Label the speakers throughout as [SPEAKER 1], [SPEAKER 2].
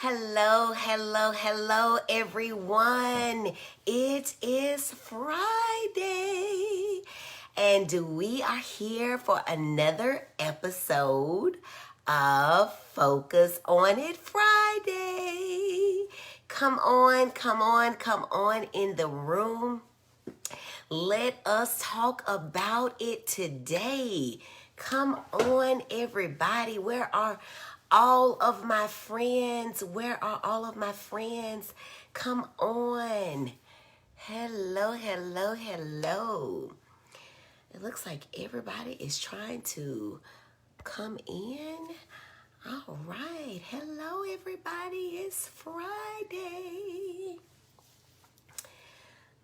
[SPEAKER 1] Hello, hello, hello, everyone. It is Friday, and we are here for another episode of Focus on It Friday. Come on, come on, come on in the room. Let us talk about it today. Come on, everybody. Where are all of my friends? Where are all of my friends? Come on. Hello, hello, hello. It looks like everybody is trying to come in. All right. Hello, everybody. It's Friday.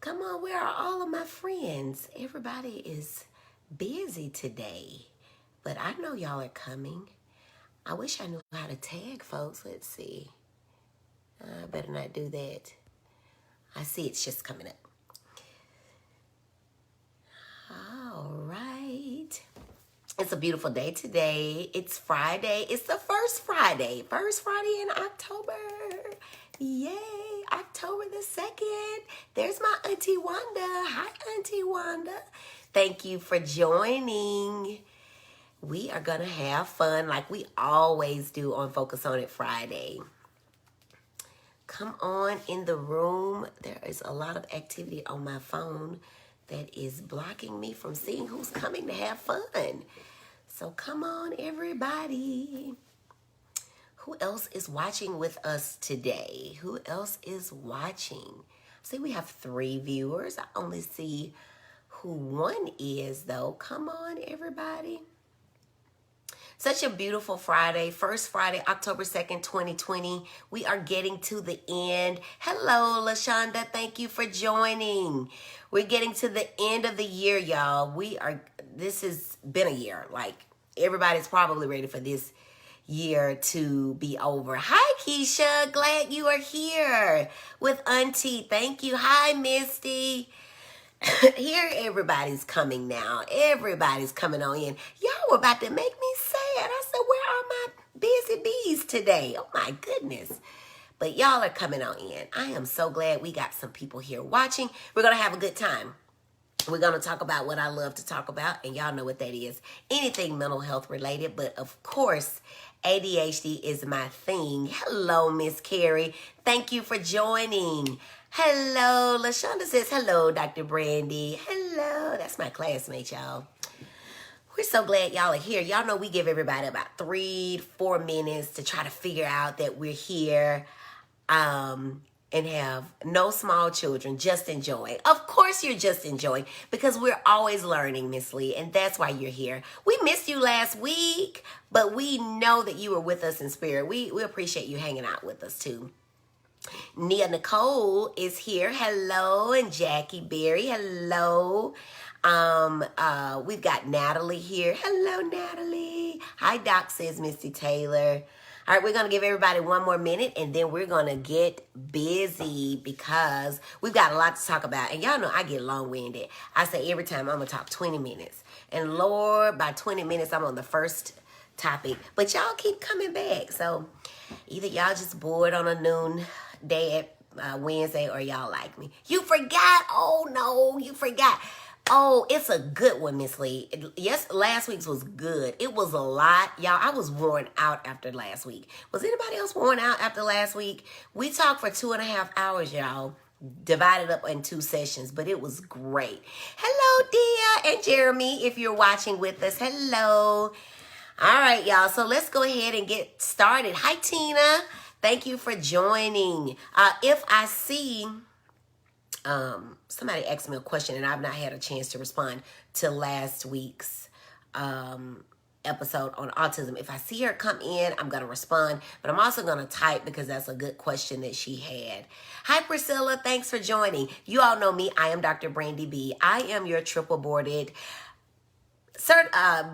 [SPEAKER 1] Come on, where are all of my friends? Everybody is busy today, but I know y'all are coming. I wish I knew how to tag folks. Let's see. I better not do that. I see it's just coming up. All right. It's a beautiful day today. It's Friday. It's the first Friday in October. Yay, October the 2nd. There's my Auntie Wanda. Hi, Auntie Wanda. Thank you for joining. We are going to have fun like we always do on Focus on It Friday. Come on in the room. There is a lot of activity on my phone that is blocking me from seeing who's coming to have fun. So come on, everybody. Who else is watching with us today? Who else is watching? See, we have 3 viewers. I only see who one is, though. Come on, everybody. Such a beautiful Friday. First Friday, October 2nd, 2020. We are getting to the end. Hello, LaShonda. Thank you for joining. We're getting to the end of the year, y'all. This has been a year. Like, everybody's probably ready for this year to be over. Hi, Keisha. Glad you are here with Auntie. Thank you. Hi, Misty. Here, everybody's coming now. Everybody's coming on in. Y'all were about to make me sad. I said, where are my busy bees today? Oh, my goodness. But y'all are coming on in. I am so glad we got some people here watching. We're going to have a good time. We're going to talk about what I love to talk about, and y'all know what that is. Anything mental health related, but of course, ADHD is my thing. Hello, Miss Carrie. Thank you for joining. Hello, LaShonda says, hello, Dr. Brandi. Hello. That's my classmate, y'all. We're so glad y'all are here. Y'all know we give everybody about 3 to 4 minutes to try to figure out that we're here. And have no small children, just enjoying. Of course you're just enjoying because we're always learning, Miss Lee, and that's why you're here. We missed you last week, but we know that you were with us in spirit. We appreciate you hanging out with us too. Nia Nicole is here. Hello, and Jackie Berry. Hello. We've got Natalie here. Hello, Natalie. Hi, Doc, says Misty Taylor. All right, we're going to give everybody 1 more minute, and then we're going to get busy because we've got a lot to talk about. And y'all know I get long-winded. I say every time I'm going to talk 20 minutes. And Lord, by 20 minutes, I'm on the first topic. But y'all keep coming back. So either y'all just bored on a noon day at Wednesday, or y'all like me. You forgot. Oh, no, you forgot. Oh, it's a good one, Miss Lee. Yes, last week's was good. It was a lot. Y'all, I was worn out after last week. Was anybody else worn out after last week? We talked for 2.5 hours, y'all. Divided up in 2 sessions, but it was great. Hello, Dia and Jeremy, if you're watching with us. Hello. All right, y'all. So let's go ahead and get started. Hi, Tina. Thank you for joining. If I see... somebody asked me a question and I've not had a chance to respond to last week's episode on autism. If I see her come in, I'm going to respond, but I'm also going to type because that's a good question that she had. Hi, Priscilla. Thanks for joining. You all know me. I am Dr. Brandi B. I am your triple boarded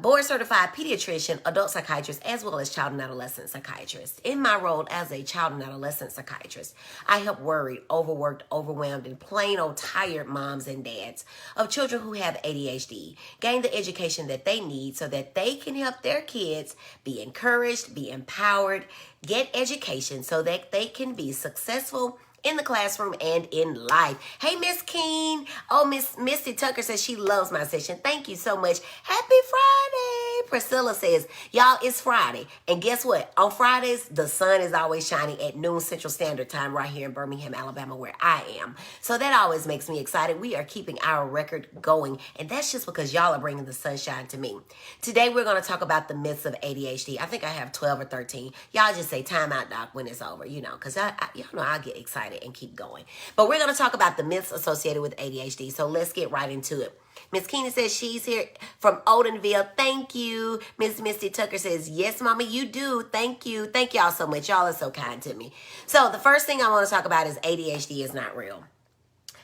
[SPEAKER 1] board certified pediatrician, adult psychiatrist, as well as child and adolescent psychiatrist. In my role as a child and adolescent psychiatrist, I help worried, overworked, overwhelmed, and plain old tired moms and dads of children who have ADHD gain the education that they need so that they can help their kids be encouraged, be empowered, get education so that they can be successful in the classroom and in life. Hey, Miss Keen. Oh, Miss Misty Tucker says she loves my session. Thank you so much. Happy Friday. Priscilla says, y'all, it's Friday. And guess what? On Fridays, the sun is always shining at noon Central Standard Time right here in Birmingham, Alabama, where I am. So that always makes me excited. We are keeping our record going. And that's just because y'all are bringing the sunshine to me. Today, we're going to talk about the myths of ADHD. I think I have 12 or 13. Y'all just say time out, Doc, when it's over, because y'all know I get excited and keep going. But we're going to talk about the myths associated with ADHD. So let's get right into it. Miss Keena says she's here from Odenville. Thank you. Miss Misty Tucker says, yes, Mama, you do. Thank you. Thank y'all so much. Y'all are so kind to me. So the first thing I want to talk about is ADHD is not real.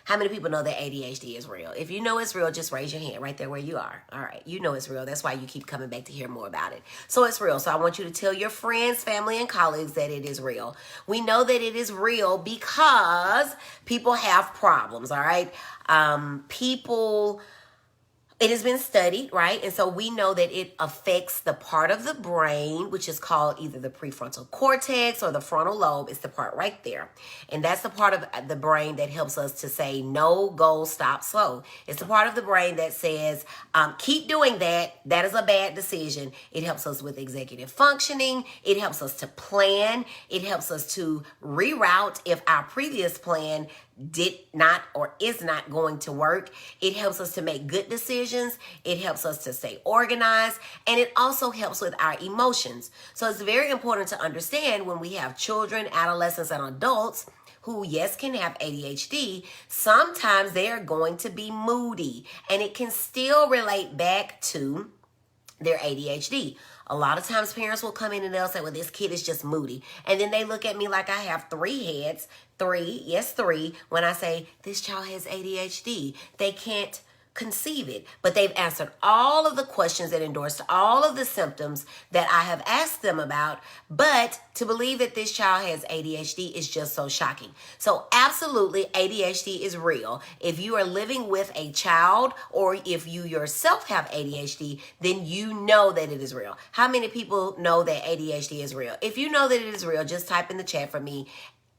[SPEAKER 1] How many people know that ADHD is real? If you know it's real, just raise your hand right there where you are. All right, you know it's real. That's why you keep coming back to hear more about it. So it's real. So I want you to tell your friends, family, and colleagues that it is real. We know that it is real because people have problems, all right? It has been studied, right? And so we know that it affects the part of the brain, which is called either the prefrontal cortex or the frontal lobe. It's the part right there. And that's the part of the brain that helps us to say no, go, stop, slow. It's the part of the brain that says, keep doing that. That is a bad decision. It helps us with executive functioning. It helps us to plan. It helps us to reroute if our previous plan did not or is not going to work. It helps us to make good decisions. It helps us to stay organized. And it also helps with our emotions. So it's very important to understand when we have children, adolescents, and adults who, yes, can have ADHD, sometimes they are going to be moody. And it can still relate back to their ADHD. A lot of times parents will come in and they'll say, well, this kid is just moody. And then they look at me like I have three heads. Three. When I say this child has ADHD, they can't conceive it. But they've answered all of the questions and endorsed all of the symptoms that I have asked them about. But to believe that this child has ADHD is just so shocking. So absolutely, ADHD is real. If you are living with a child or if you yourself have ADHD, then you know that it is real. How many people know that ADHD is real? If you know that it is real, just type in the chat for me.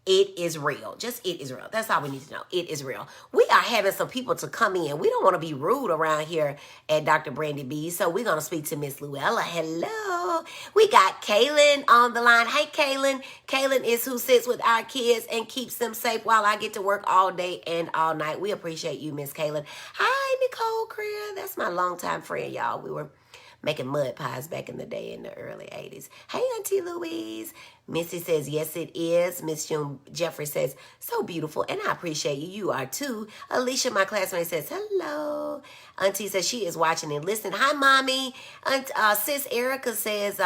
[SPEAKER 1] It is real. Just it is real. That's all we need to know. It is real. We are having some people to come in. We don't want to be rude around here at Dr. Brandi B. So we're going to speak to Miss Luella. Hello. We got Kaylin on the line. Hey, Kaylin. Kaylin is who sits with our kids and keeps them safe while I get to work all day and all night. We appreciate you, Miss Kaylin. Hi, Nicole Creer. That's my longtime friend, y'all. We were making mud pies back in the day in the early 80s. Hey, Auntie Louise. Missy says, yes, it is. Miss June Jeffrey says, so beautiful. And I appreciate you. You are too. Alicia, my classmate, says, hello. Auntie says she is watching and listening. Hi, Mommy. Sis Erica says,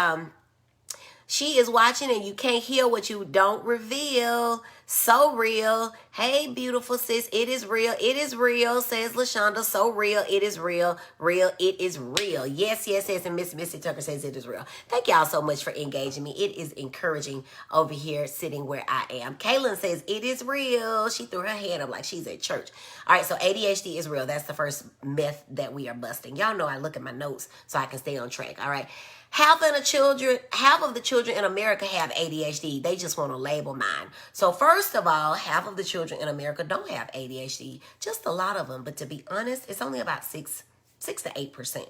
[SPEAKER 1] she is watching and you can't hear what you don't reveal. So real. Hey, beautiful sis. It is real. It is real, says LaShonda. So real. It is real. Real. It is real. Yes. And Miss Missy Tucker says it is real. Thank y'all so much for engaging me. It is encouraging over here sitting where I am. Kaylin says it is real. She threw her hand up like she's at church. All right. So ADHD is real. That's the first myth that we are busting. Y'all know I look at my notes so I can stay on track. All right. Half of the children in America have ADHD. They just want to label mine. So first of all, half of the children in America don't have ADHD. Just a lot of them. But to be honest, it's only about 6 to 8%.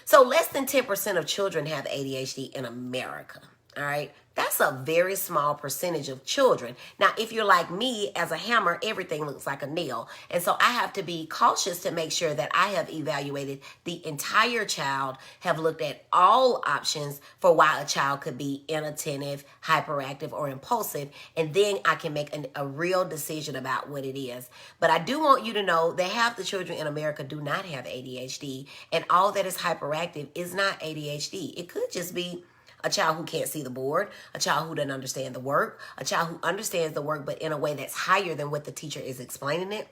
[SPEAKER 1] So less than 10% of children have ADHD in America. All right. That's a very small percentage of children. Now, if you're like me, as a hammer, everything looks like a nail. And so I have to be cautious to make sure that I have evaluated the entire child, have looked at all options for why a child could be inattentive, hyperactive, or impulsive. And then I can make a real decision about what it is. But I do want you to know that half the children in America do not have ADHD. And all that is hyperactive is not ADHD. It could just be a child who can't see the board, a child who doesn't understand the work, a child who understands the work but in a way that's higher than what the teacher is explaining it.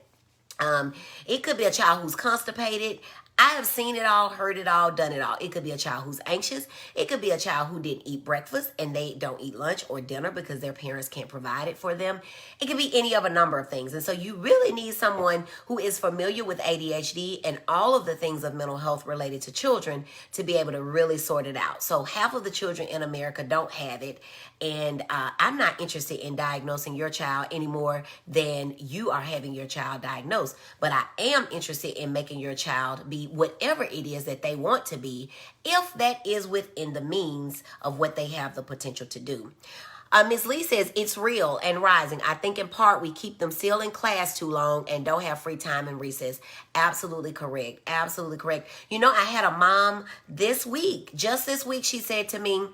[SPEAKER 1] It could be a child who's constipated. I have seen it all, heard it all, done it all. It could be a child who's anxious. It could be a child who didn't eat breakfast and they don't eat lunch or dinner because their parents can't provide it for them. It could be any of a number of things. And so you really need someone who is familiar with ADHD and all of the things of mental health related to children to be able to really sort it out. So half of the children in America don't have it. And I'm not interested in diagnosing your child any more than you are having your child diagnosed. But I am interested in making your child be whatever it is that they want to be, if that is within the means of what they have the potential to do. Ms. Lee says, it's real and rising. I think in part we keep them still in class too long and don't have free time in recess. Absolutely correct. Absolutely correct. You know, I had a mom just this week, she said to me,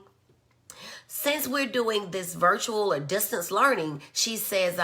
[SPEAKER 1] since we're doing this virtual or distance learning, she says,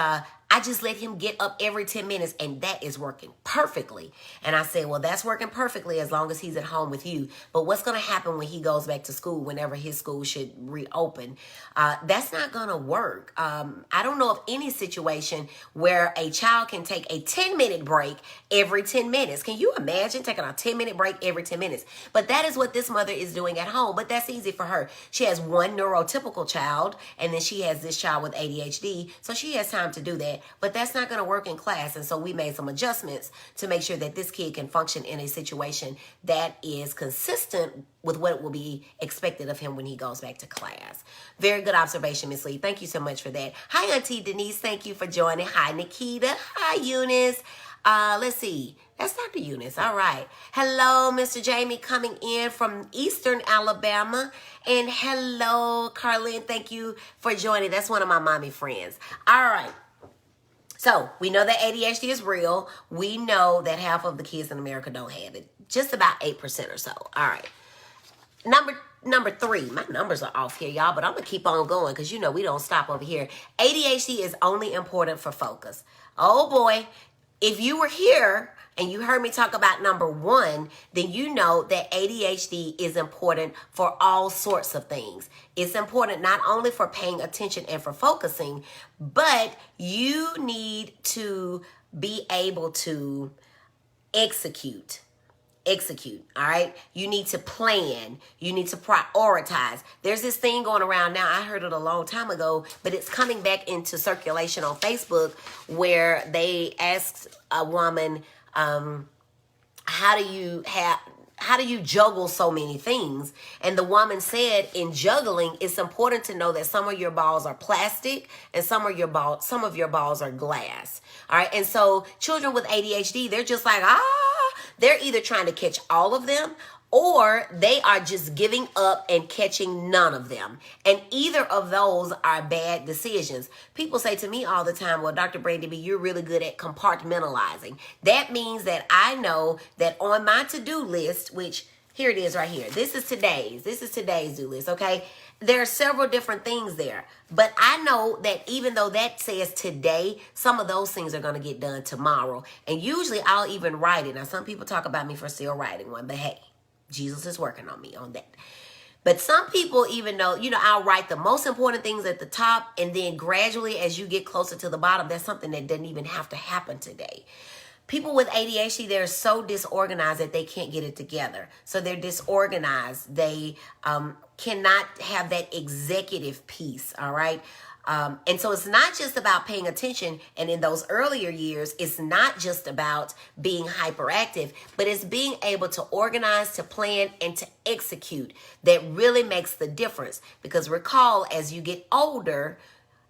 [SPEAKER 1] I just let him get up every 10 minutes and that is working perfectly. And I said, well, that's working perfectly as long as he's at home with you. But what's going to happen when he goes back to school, whenever his school should reopen? That's not going to work. I don't know of any situation where a child can take a 10-minute break every 10 minutes. Can you imagine taking a 10-minute break every 10 minutes? But that is what this mother is doing at home. But that's easy for her. She has one neurotypical child and then she has this child with ADHD. So she has time to do that. But that's not going to work in class. And so we made some adjustments to make sure that this kid can function in a situation that is consistent with what will be expected of him when he goes back to class. Very good observation, Miss Lee. Thank you so much for that. Hi, Auntie Denise. Thank you for joining. Hi, Nikita. Hi, Eunice. Let's see. That's Dr. Eunice. All right. Hello, Mr. Jamie coming in from Eastern Alabama. And hello, Carlin. Thank you for joining. That's one of my mommy friends. All right. So we know that ADHD is real. We know that half of the kids in America don't have it. Just about 8% or so. All right. Number 3. My numbers are off here, y'all, but I'm going to keep on going because, you know, we don't stop over here. ADHD is only important for focus. Oh, boy. If you were here and you heard me talk about number 1, then you know that ADHD is important for all sorts of things. It's important not only for paying attention and for focusing, but you need to be able to execute, all right? You need to plan. You need to prioritize. There's this thing going around now. I heard it a long time ago, but it's coming back into circulation on Facebook where they asked a woman, how do you juggle so many things? And the woman said, in juggling, it's important to know that some of your balls are plastic and some of your balls are glass. All right. And so children with ADHD, they're just like, they're either trying to catch all of them or they are just giving up and catching none of them. And either of those are bad decisions. People say to me all the time, well, Dr. Brandi B, you're really good at compartmentalizing. That means that I know that on my to-do list, which here it is right here. This is today's do list, okay? There are several different things there. But I know that even though that says today, some of those things are going to get done tomorrow. And usually I'll even write it. Now, some people talk about me for still writing one, but hey, Jesus is working on me on that. But some people even know, you know, I'll write the most important things at the top, and then gradually as you get closer to the bottom, that's something that doesn't even have to happen today. People with ADHD, they're so disorganized that they can't get it together. So they're disorganized. They cannot have that executive piece, all right? And so it's not just about paying attention. And in those earlier years, it's not just about being hyperactive, but it's being able to organize, to plan, and to execute that really makes the difference. Because recall, as you get older,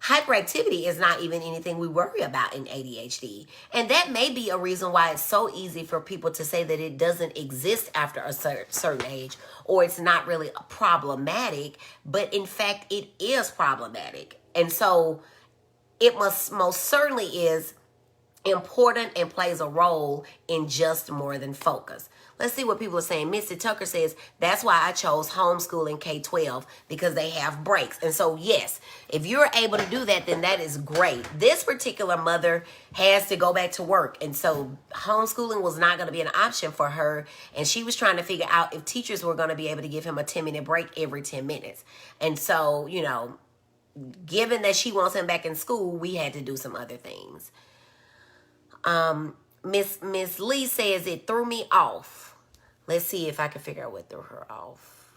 [SPEAKER 1] hyperactivity is not even anything we worry about in ADHD. And that may be a reason why it's so easy for people to say that it doesn't exist after a certain age, or it's not really problematic, but in fact, it is problematic. And so it most certainly is important and plays a role in just more than focus. Let's see what people are saying. Missy Tucker says, that's why I chose homeschooling K-12, because they have breaks. And so, yes, if you're able to do that, then that is great. This particular mother has to go back to work. And so homeschooling was not going to be an option for her. And she was trying to figure out if teachers were going to be able to give him a 10-minute break every 10 minutes. And so, you know, given that she wants him back in school, we had to do some other things. Miss Lee says it threw me off. Let's see if I can figure out what threw her off.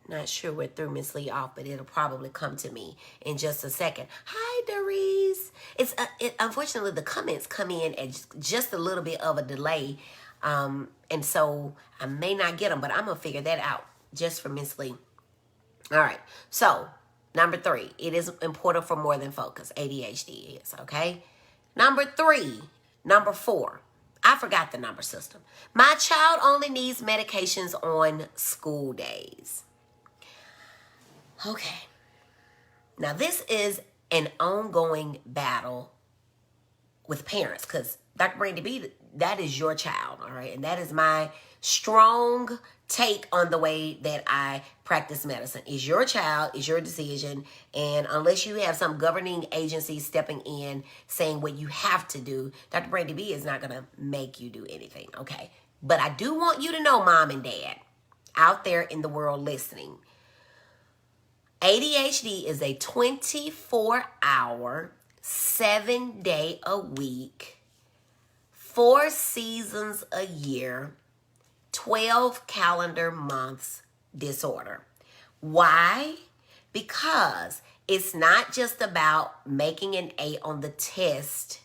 [SPEAKER 1] Not sure what threw Miss Lee off, but it'll probably come to me in just a second. Hi, Doris. Unfortunately, the comments come in at just a little bit of a delay. And so I may not get them, but I'm going to figure that out just for Miss Lee. All right. So, number 3, it is important for more than focus. ADHD is, okay? Number 4. I forgot the number system. My child only needs medications on school days. Okay. Now, this is an ongoing battle with parents because Dr. Brandi B, that is your child, all right? And that is my strong take on the way that I practice medicine. It's your child, it's your decision, and unless you have some governing agency stepping in saying what you have to do, Dr. Brandi B is not going to make you do anything, okay? But I do want you to know, mom and dad, out there in the world listening, ADHD is a 24-hour, 7-day-a-week, 4 seasons a year, 12 calendar months disorder. Why? Because it's not just about making an A on the test,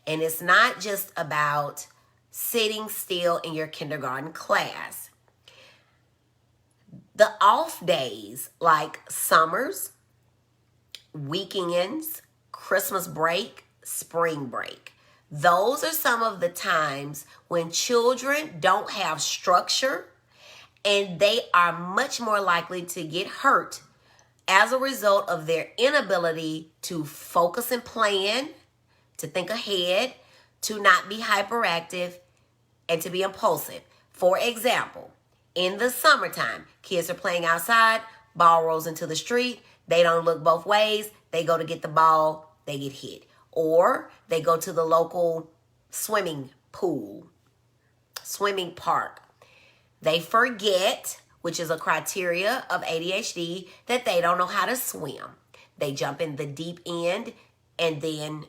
[SPEAKER 1] and it's not just about sitting still in your kindergarten class. The off days like summers, weekends, Christmas break, spring break, those are some of the times when children don't have structure and they are much more likely to get hurt as a result of their inability to focus and plan, to think ahead, to not be hyperactive, and to be impulsive. For example, in the summertime, kids are playing outside, ball rolls into the street, they don't look both ways, they go to get the ball, they get hit. Or they go to the local swimming pool, swimming park. They forget, which is a criteria of ADHD, that they don't know how to swim. They jump in the deep end and then,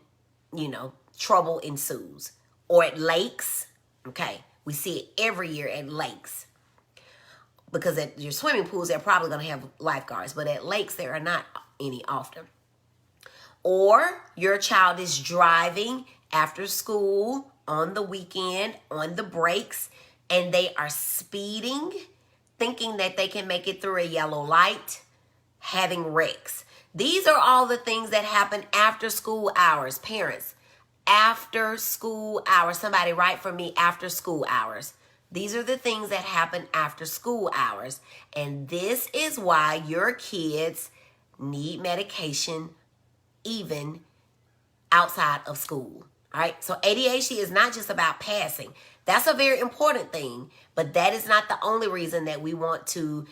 [SPEAKER 1] trouble ensues. Or at lakes, okay, we see it every year at lakes. Because at your swimming pools, they're probably going to have lifeguards, but at lakes, there are not any often. Or your child is driving after school, on the weekend, on the breaks, and they are speeding, thinking that they can make it through a yellow light, having wrecks. These are all the things that happen after school hours. Parents, after school hours. Somebody write for me, after school hours. These are the things that happen after school hours. And this is why your kids need medication even outside of school. All right. So ADHD is not just about passing. That's a very important thing, but that is not the only reason that we want to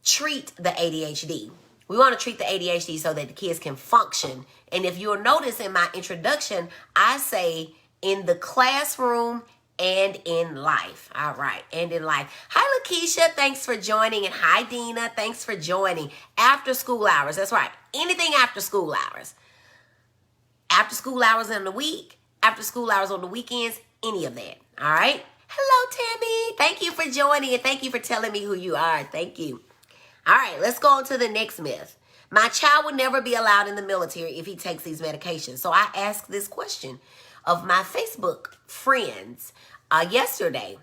[SPEAKER 1] treat the ADHD. We want to treat the ADHD so that the kids can function. And if you'll notice in my introduction, I say in the classroom and in life. All right. And in life. Hi, Lakeisha. Thanks for joining. And hi, Dina. Thanks for joining. After school hours. That's right. Anything after school hours. After school hours in the week. After school hours on the weekends. Any of that. All right. Hello, Tammy. Thank you for joining. And thank you for telling me who you are. Thank you. All right. Let's go on to the next myth. My child would never be allowed in the military if he takes these medications. So I asked this question of my Facebook friends yesterday.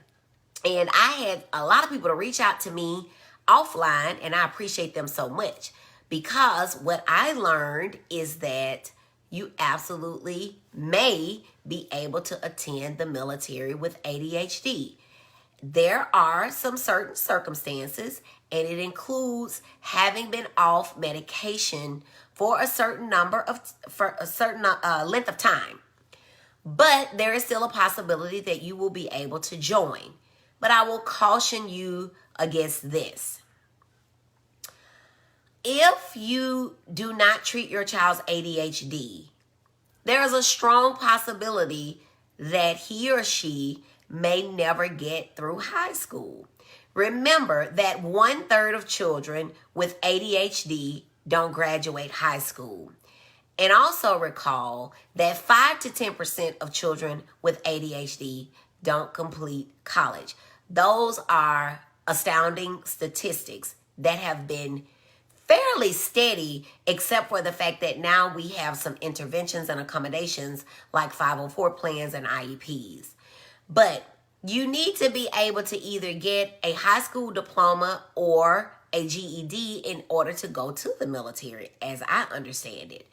[SPEAKER 1] And I had a lot of people to reach out to me offline, and I appreciate them so much because what I learned is that you absolutely may be able to attend the military with ADHD. There are some certain circumstances, and it includes having been off medication for a certain length of time. But there is still a possibility that you will be able to join. But I will caution you against this. If you do not treat your child's ADHD, there is a strong possibility that he or she may never get through high school. Remember that 1/3 of children with ADHD don't graduate high school. And also recall that 5 to 10% of children with ADHD don't complete college. Those are astounding statistics that have been fairly steady, except for the fact that now we have some interventions and accommodations like 504 plans and IEPs. But you need to be able to either get a high school diploma or a GED in order to go to the military, as I understand it.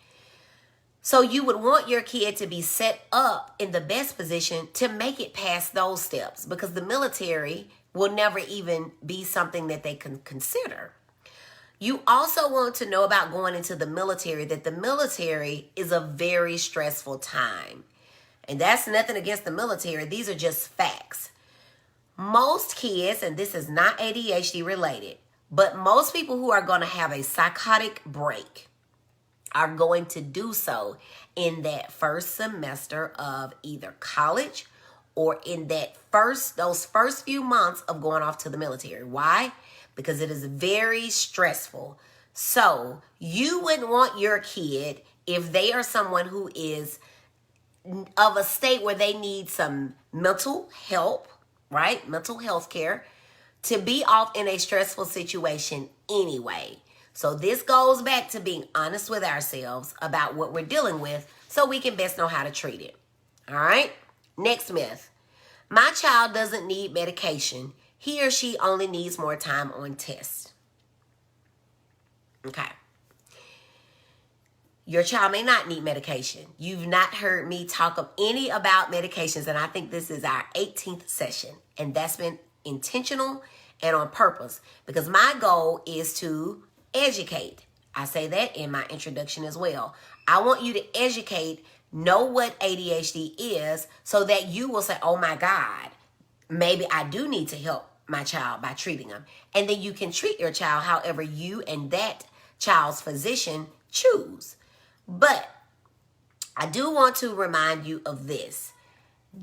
[SPEAKER 1] So you would want your kid to be set up in the best position to make it past those steps, because the military will never even be something that they can consider. You also want to know about going into the military, that the military is a very stressful time. And that's nothing against the military. These are just facts. Most kids, and this is not ADHD related, but most people who are going to have a psychotic break are going to do so in that first semester of either college or in those first few months of going off to the military. Why? Because it is very stressful. So you wouldn't want your kid, if they are someone who is of a state where they need some mental help, right? Mental health care, to be off in a stressful situation anyway. So this goes back to being honest with ourselves about what we're dealing with so we can best know how to treat it. All right? Next myth. My child doesn't need medication. He or she only needs more time on tests. Okay. Your child may not need medication. You've not heard me talk of any about medications, and I think this is our 18th session, and that's been intentional and on purpose, because my goal is to educate. I say that in my introduction as well. I want you to educate, know what ADHD is, so that you will say, oh my God, maybe I do need to help my child by treating them. And then you can treat your child however you and that child's physician choose. But I do want to remind you of this.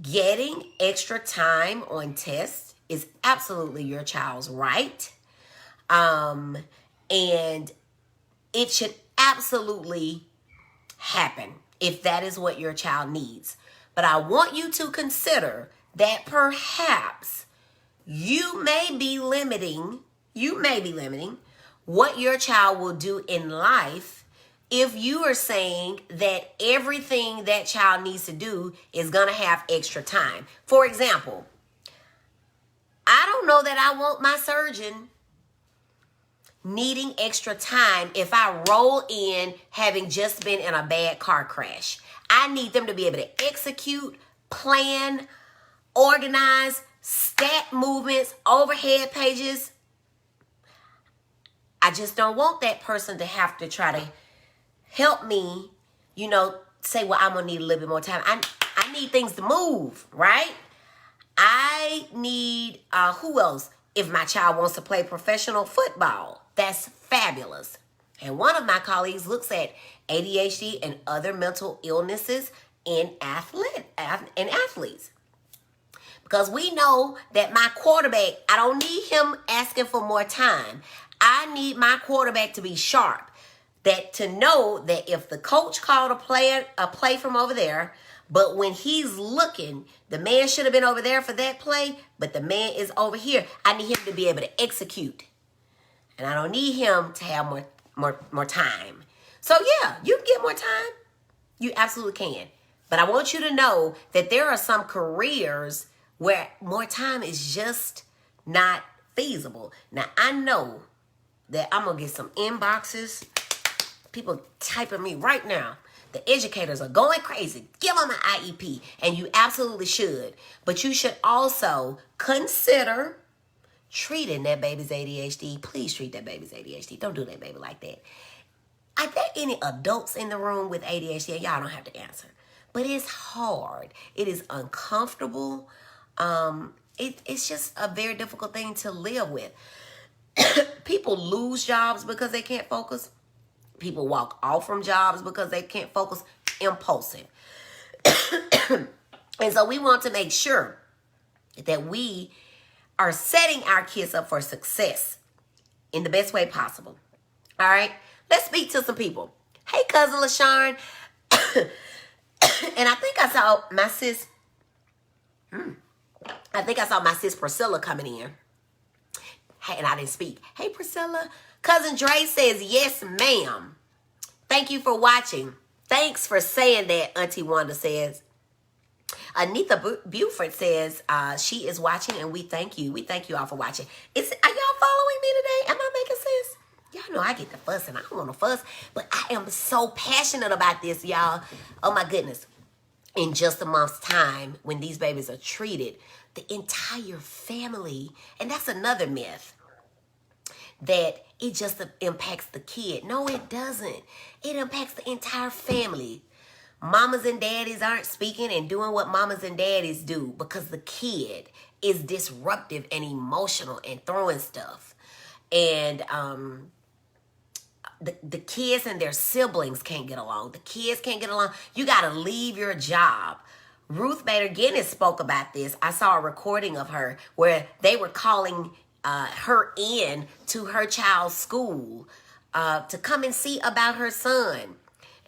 [SPEAKER 1] Getting extra time on tests is absolutely your child's right. And it should absolutely happen if that is what your child needs. But I want you to consider that perhaps you may be limiting what your child will do in life if you are saying that everything that child needs to do is going to have extra time. For example, I don't know that I want my surgeon needing extra time if I roll in having just been in a bad car crash. I need them to be able to execute, plan, organize, stat movements, overhead pages. I just don't want that person to have to try to help me, say, well, I'm going to need a little bit more time. I need things to move, right? I need, who else? If my child wants to play professional football, that's fabulous. And one of my colleagues looks at ADHD and other mental illnesses in athletes. Because we know that my quarterback, I don't need him asking for more time. I need my quarterback to be sharp. That to know that if the coach called a play from over there, but when he's looking, the man should have been over there for that play, but the man is over here. I need him to be able to execute. And I don't need him to have more time. So yeah, you can get more time. You absolutely can. But I want you to know that there are some careers where more time is just not feasible. Now, I know that I'm going to get some inboxes. People typing me right now. The educators are going crazy. Give them an IEP. And you absolutely should. But you should also consider treating that baby's ADHD. Please treat that baby's ADHD. Don't do that baby like that. Are there any adults in the room with ADHD? Y'all don't have to answer. But it's hard. It is uncomfortable. It's just a very difficult thing to live with. People lose jobs because they can't focus. People walk off from jobs because they can't focus. Impulsive. And so we want to make sure that we are setting our kids up for success in the best way possible. All right? Let's speak to some people. Hey, Cousin LaShawn. And I think I saw my sis. I think I saw my sis Priscilla coming in. Hey, and I didn't speak. Hey, Priscilla. Cousin Dre says, yes, ma'am. Thank you for watching. Thanks for saying that, Auntie Wanda says. Anita Buford says she is watching, and we thank you. We thank you all for watching. Are y'all following me today? Am I making sense? Y'all know I get the fuss, and I don't want to fuss, but I am so passionate about this, y'all. Oh, my goodness. In just a month's time, when these babies are treated, the entire family, and that's another myth, that it just impacts the kid. No, it doesn't. It impacts the entire family. Mamas and daddies aren't speaking and doing what mamas and daddies do because the kid is disruptive and emotional and throwing stuff. And the kids and their siblings can't get along. The kids can't get along. You got to leave your job. Ruth Bader Guinness spoke about this. I saw a recording of her where they were calling her in to her child's school to come and see about her son.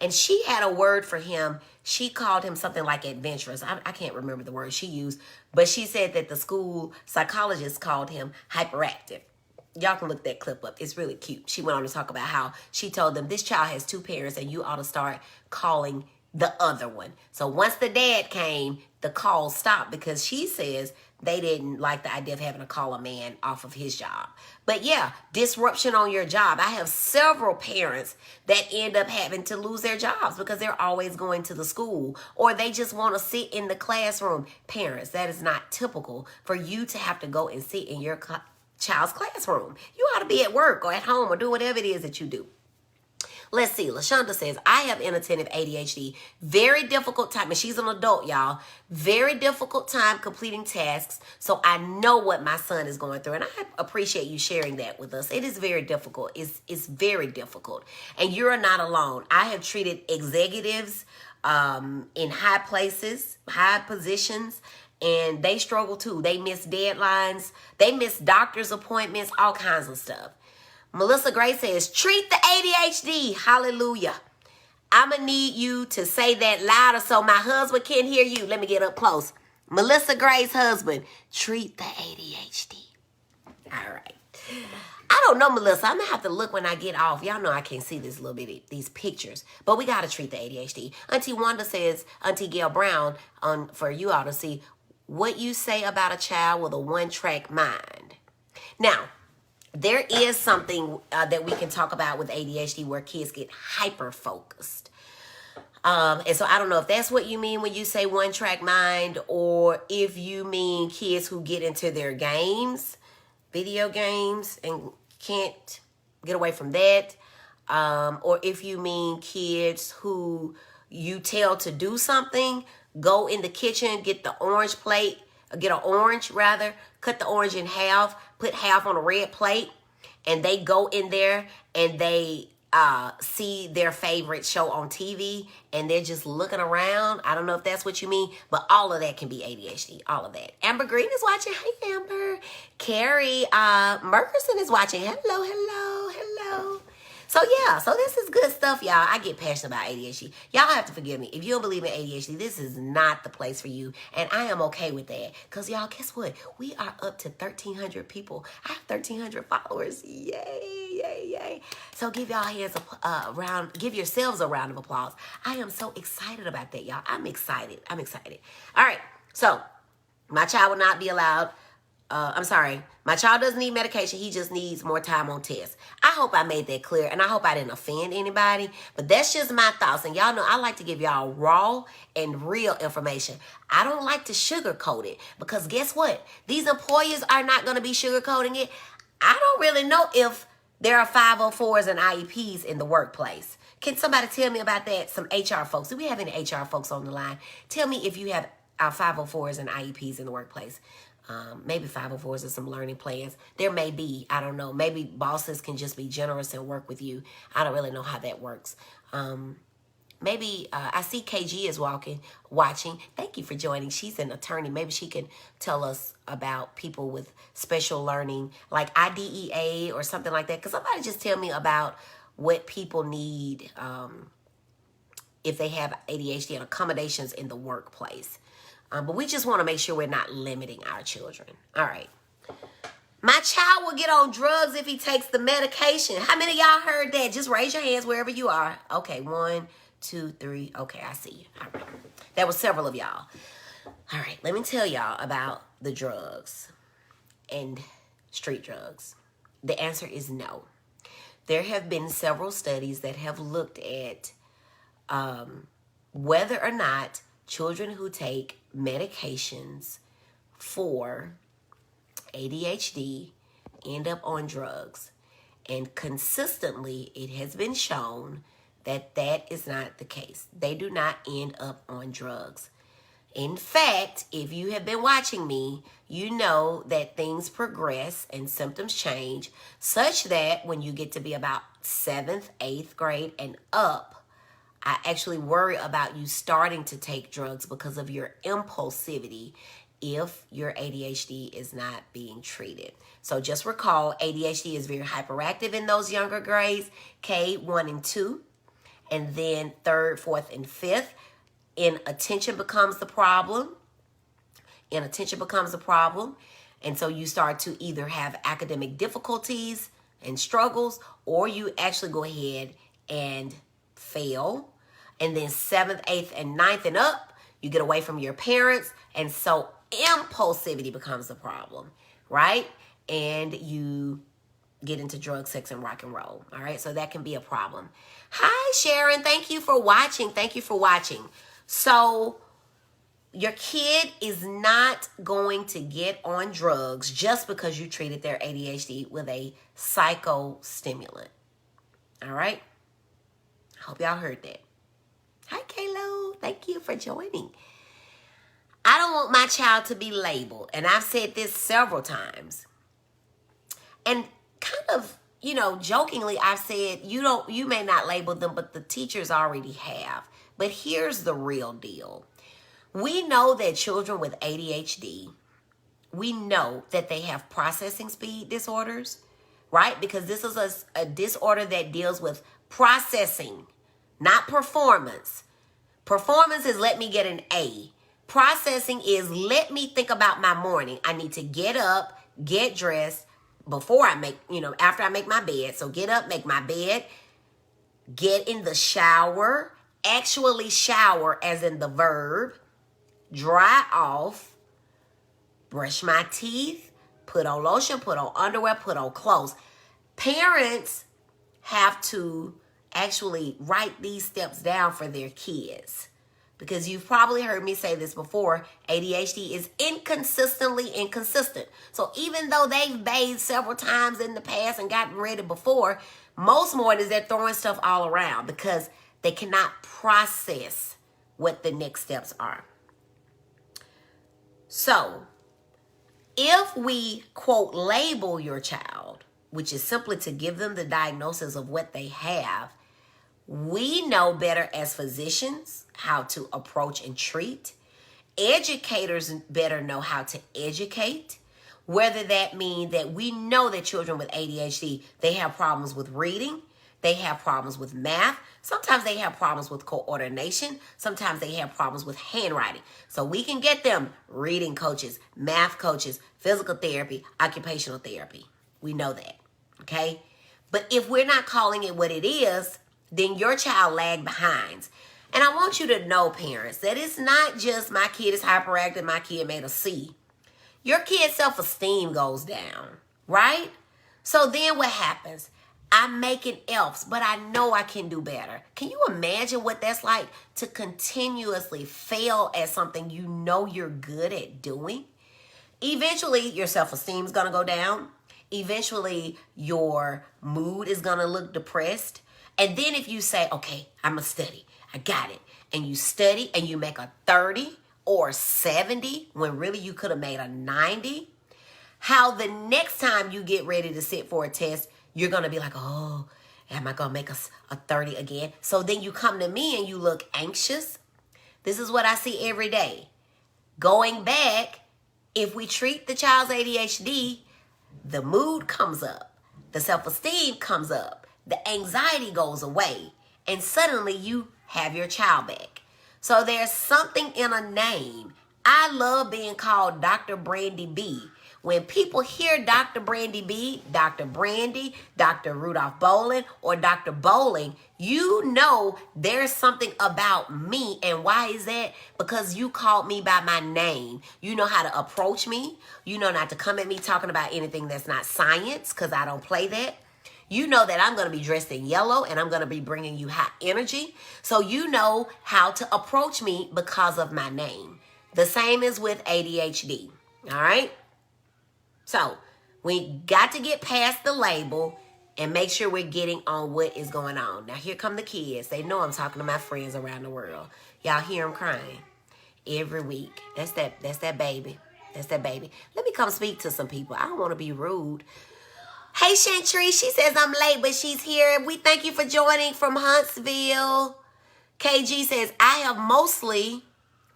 [SPEAKER 1] And she had a word for him. She called him something like adventurous. I can't remember the word she used, but she said that the school psychologist called him hyperactive. Y'all can look that clip up. It's really cute. She went on to talk about how she told them this child has two parents and you ought to start calling the other one. So once the dad came, the call stopped because she says they didn't like the idea of having to call a man off of his job. But yeah, disruption on your job. I have several parents that end up having to lose their jobs because they're always going to the school or they just want to sit in the classroom. Parents, that is not typical for you to have to go and sit in your child's classroom. You ought to be at work or at home or do whatever it is that you do. Let's see. LaShonda says, I have inattentive ADHD. Very difficult time. And she's an adult, y'all. Very difficult time completing tasks. So I know what my son is going through. And I appreciate you sharing that with us. It is very difficult. It's very difficult. And you're not alone. I have treated executives in high places, high positions, and they struggle too. They miss deadlines. They miss doctor's appointments, all kinds of stuff. Melissa Gray says, treat the ADHD. Hallelujah. I'm going to need you to say that louder so my husband can hear you. Let me get up close. Melissa Gray's husband, treat the ADHD. All right. I don't know, Melissa. I'm going to have to look when I get off. Y'all know I can't see this little bit, these pictures. But we got to treat the ADHD. Auntie Wanda says, Auntie Gail Brown, for you all to see what you say about a child with a one-track mind. Now, there is something that we can talk about with ADHD where kids get hyper-focused. And so I don't know if that's what you mean when you say one-track mind or if you mean kids who get into their games, video games, and can't get away from that. Or if you mean kids who you tell to do something, go in the kitchen, get the orange plate, get an orange rather, cut the orange in half, put half on a red plate, and they go in there and they see their favorite show on TV and they're just looking around. I don't know if that's what you mean, but all of that can be ADHD, all of that. Amber Green is watching. Hey, Amber. Carrie Merkerson is watching. Hello, hello, hello. So yeah, so this is good stuff, y'all. I get passionate about ADHD. Y'all have to forgive me. If you don't believe in ADHD, this is not the place for you. And I am okay with that. Because y'all, guess what? We are up to 1,300 people. I have 1,300 followers. Yay, yay, yay. So give y'all hands a round, give yourselves a round of applause. I am so excited about that, y'all. I'm excited. I'm excited. All right. So my child will not be allowed. My child doesn't need medication. He just needs more time on tests. I hope I made that clear, and I hope I didn't offend anybody, but that's just my thoughts. And y'all know I like to give y'all raw and real information. I don't like to sugarcoat it because guess what? These employers are not going to be sugarcoating it. I don't really know if there are 504s and IEPs in the workplace. Can somebody tell me about that? Some HR folks. Do we have any HR folks on the line? Tell me if you have 504s and IEPs in the workplace. Maybe 504s and some learning plans. There may be, I don't know. Maybe bosses can just be generous and work with you. I don't really know how that works. Maybe I see KG is watching. Thank you for joining. She's an attorney. Maybe she can tell us about people with special learning, like IDEA or something like that. Because somebody just tell me about what people need if they have ADHD and accommodations in the workplace. But we just want to make sure we're not limiting our children. All right. My child will get on drugs if he takes the medication. How many of y'all heard that? Just raise your hands wherever you are. Okay, 1, 2, 3. Okay, I see you. All right. That was several of y'all. All right, let me tell y'all about the drugs and street drugs. The answer is no. There have been several studies that have looked at whether or not children who take medications for ADHD end up on drugs. And consistently, it has been shown that that is not the case. They do not end up on drugs. In fact, if you have been watching me, you know that things progress and symptoms change such that when you get to be about 7th, 8th grade and up, I actually worry about you starting to take drugs because of your impulsivity if your ADHD is not being treated. So just recall, ADHD is very hyperactive in those younger grades, K, 1 and 2, and then 3rd, 4th, and 5th. Inattention becomes the problem. Inattention becomes a problem. And so you start to either have academic difficulties and struggles, or you actually go ahead and fail. And then 7th, 8th, and 9th and up, you get away from your parents. And so impulsivity becomes the problem, right? And you get into drugs, sex, and rock and roll. All right, so that can be a problem. Hi, Sharon. Thank you for watching. Thank you for watching. So your kid is not going to get on drugs just because you treated their ADHD with a psychostimulant. All right? I hope y'all heard that. Hi, Kaylo. Thank you for joining. I don't want my child to be labeled. And I've said this several times. And kind of, jokingly, I've said, you may not label them, but the teachers already have. But here's the real deal. We know that children with ADHD, we know that they have processing speed disorders, right? Because this is a disorder that deals with processing, not performance. Performance is let me get an A. Processing is let me think about my morning. I need to get up, get dressed before I make, after I make my bed. So get up, make my bed, get in the shower, actually shower as in the verb, dry off, brush my teeth, put on lotion, put on underwear, put on clothes. Parents have to actually write these steps down for their kids. Because you've probably heard me say this before, ADHD is inconsistently inconsistent. So even though they've bathed several times in the past and gotten ready before, most mornings they're throwing stuff all around because they cannot process what the next steps are. So if we, quote, label your child, which is simply to give them the diagnosis of what they have, we know better as physicians how to approach and treat. Educators better know how to educate, whether that means that we know that children with ADHD, they have problems with reading, they have problems with math, sometimes they have problems with coordination, sometimes they have problems with handwriting. So we can get them reading coaches, math coaches, physical therapy, occupational therapy. We know that, okay? But if we're not calling it what it is, then your child lagged behind. And I want you to know, parents, that it's not just my kid is hyperactive, my kid made a C. Your kid's self-esteem goes down, right? So then what happens? I'm making F's, but I know I can do better. Can you imagine what that's like to continuously fail at something you know you're good at doing? Eventually, your self-esteem is going to go down. Eventually, your mood is going to look depressed. And then if you say, okay, I'm going to study, I got it, and you study and you make a 30 or 70 when really you could have made a 90, how the next time you get ready to sit for a test, you're going to be like, oh, am I going to make a 30 again? So then you come to me and you look anxious. This is what I see every day. Going back, if we treat the child's ADHD, the mood comes up, the self-esteem comes up, the anxiety goes away, and suddenly you have your child back. So there's something in a name, I love being called Dr. Brandi B. When people hear Dr. Brandi B, Dr. Brandi, Dr. Rudolph Bowling, or Dr. Bowling, you know there's something about me. And why is that? Because you called me by my name. You know how to approach me. You know not to come at me talking about anything that's not science, because I don't play that. You know that I'm going to be dressed in yellow and I'm going to be bringing you high energy. So you know how to approach me because of my name. The same is with ADHD. All right? So we got to get past the label and make sure we're getting on what is going on. Now, here come the kids. They know I'm talking to my friends around the world. Y'all hear them crying every week. That's that baby. That's that baby. Let me come speak to some people. I don't want to be rude. Hey, Chantry, she says I'm late, but she's here. We thank you for joining from Huntsville. KG says, I have mostly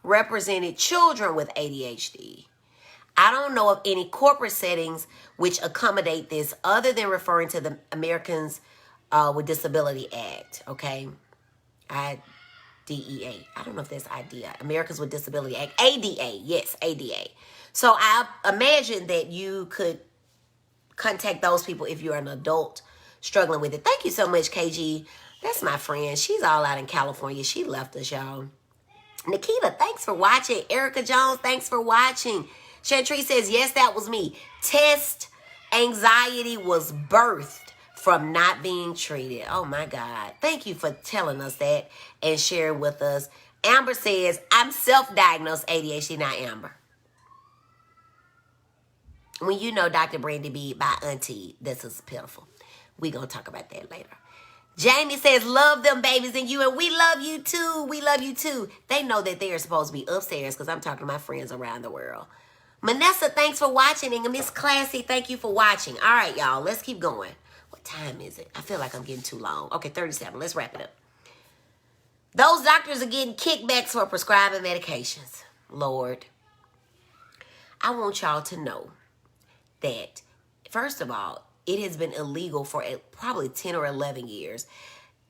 [SPEAKER 1] represented children with ADHD. I don't know of any corporate settings which accommodate this other than referring to the Americans with Disability Act, okay? IDEA. I don't know if that's IDEA. Americans with Disability Act. ADA. Yes, ADA. So I imagine that you could contact those people if you're an adult struggling with it. Thank you so much, KG. That's my friend. She's all out in California. She left us, y'all. Nikita, thanks for watching. Erica Jones, thanks for watching. Chantry says, yes, that was me. Test anxiety was birthed from not being treated. Oh, my God. Thank you for telling us that and sharing with us. Amber says, I'm self-diagnosed ADHD, not Amber. When you know Dr. Brandi B by Auntie, this is pitiful. We're going to talk about that later. Jamie says, love them babies and you, and we love you too. We love you too. They know that they are supposed to be upstairs because I'm talking to my friends around the world. Manessa, thanks for watching. And Miss Classy, thank you for watching. All right, y'all, let's keep going. What time is it? I feel like I'm getting too long. Okay, 37. Let's wrap it up. Those doctors are getting kickbacks for prescribing medications. Lord, I want y'all to know that, first of all, it has been illegal for probably 10 or 11 years.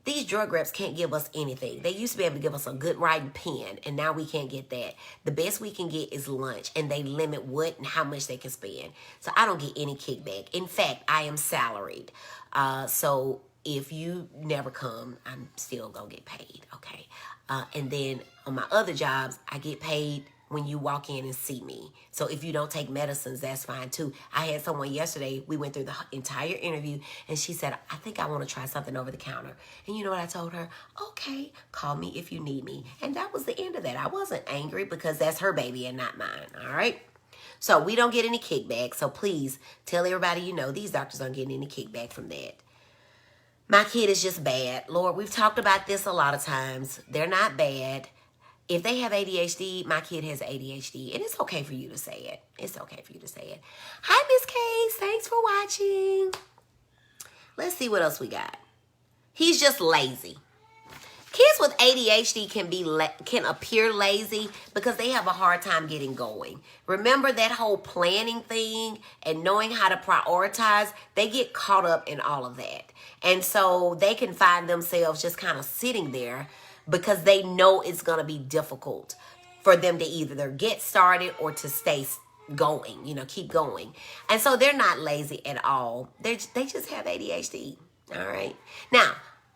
[SPEAKER 1] These drug reps can't give us anything. They used to be able to give us a good writing pen, and now we can't get that. The best we can get is lunch, and they limit what and how much they can spend. So I don't get any kickback. In fact, I am salaried. So if you never come, I'm still going to get paid, okay? And then on my other jobs, I get paid when you walk in and see me. So if you don't take medicines, that's fine too. I had someone yesterday, we went through the entire interview, and she said, I think I want to try something over the counter. And you know what I told her? Okay, call me if you need me. And that was the end of that. I wasn't angry because that's her baby and not mine, all right? So we don't get any kickback. So please tell everybody you know these doctors aren't getting any kickback from that. My kid is just bad. Lord, we've talked about this a lot of times. They're not bad. If they have ADHD, my kid has ADHD, and it's okay for you to say it. It's okay for you to say it. Hi, Miss Case. Thanks for watching. Let's see what else we got. He's just lazy. Kids with ADHD can appear lazy because they have a hard time getting going. Remember that whole planning thing and knowing how to prioritize? They get caught up in all of that. And so they can find themselves just kind of sitting there because they know it's going to be difficult for them to either get started or to stay going, keep going. And so they're not lazy at all. They just have ADHD, all right? Now,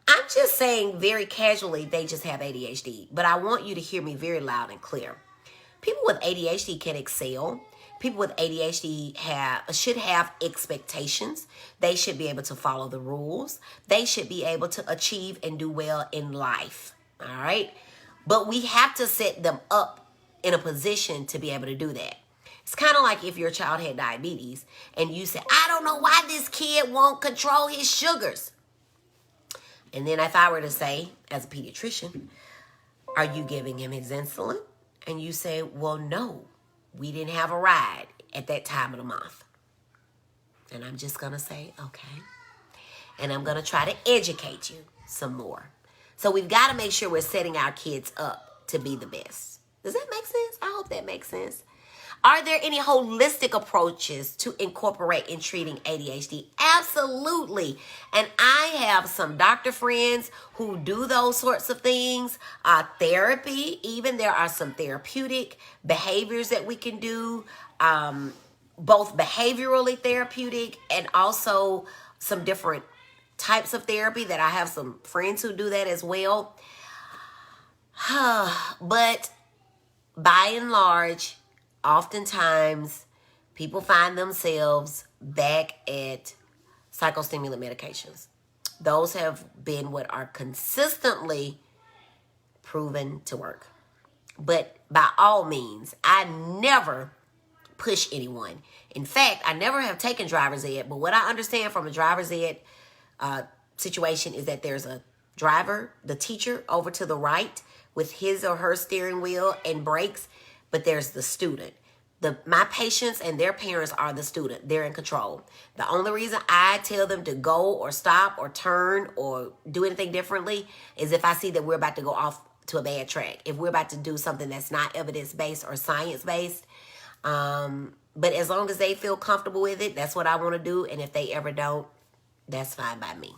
[SPEAKER 1] I'm just saying very casually they just have ADHD, but I want you to hear me very loud and clear. People with ADHD can excel. People with ADHD should have expectations. They should be able to follow the rules. They should be able to achieve and do well in life. All right. But we have to set them up in a position to be able to do that. It's kind of like if your child had diabetes and you say, I don't know why this kid won't control his sugars. And then if I were to say, as a pediatrician, are you giving him his insulin? And you say, well, no, we didn't have a ride at that time of the month. And I'm just going to say, okay. And I'm going to try to educate you some more. So we've got to make sure we're setting our kids up to be the best. Does that make sense? I hope that makes sense. Are there any holistic approaches to incorporate in treating ADHD? Absolutely. And I have some doctor friends who do those sorts of things. Therapy, even there are some therapeutic behaviors that we can do, both behaviorally therapeutic and also some different types of therapy that I have some friends who do that as well. But by and large, oftentimes people find themselves back at psychostimulant medications. Those have been what are consistently proven to work. But by all means, I never push anyone. In fact, I never have taken driver's ed, but what I understand from a driver's ed situation is that there's a driver, the teacher over to the right with his or her steering wheel and brakes, but there's the student. My patients and their parents are the student. They're in control. The only reason I tell them to go or stop or turn or do anything differently is if I see that we're about to go off to a bad track. If we're about to do something that's not evidence-based or science-based. But as long as they feel comfortable with it, that's what I want to do. And if they ever don't, that's fine by me.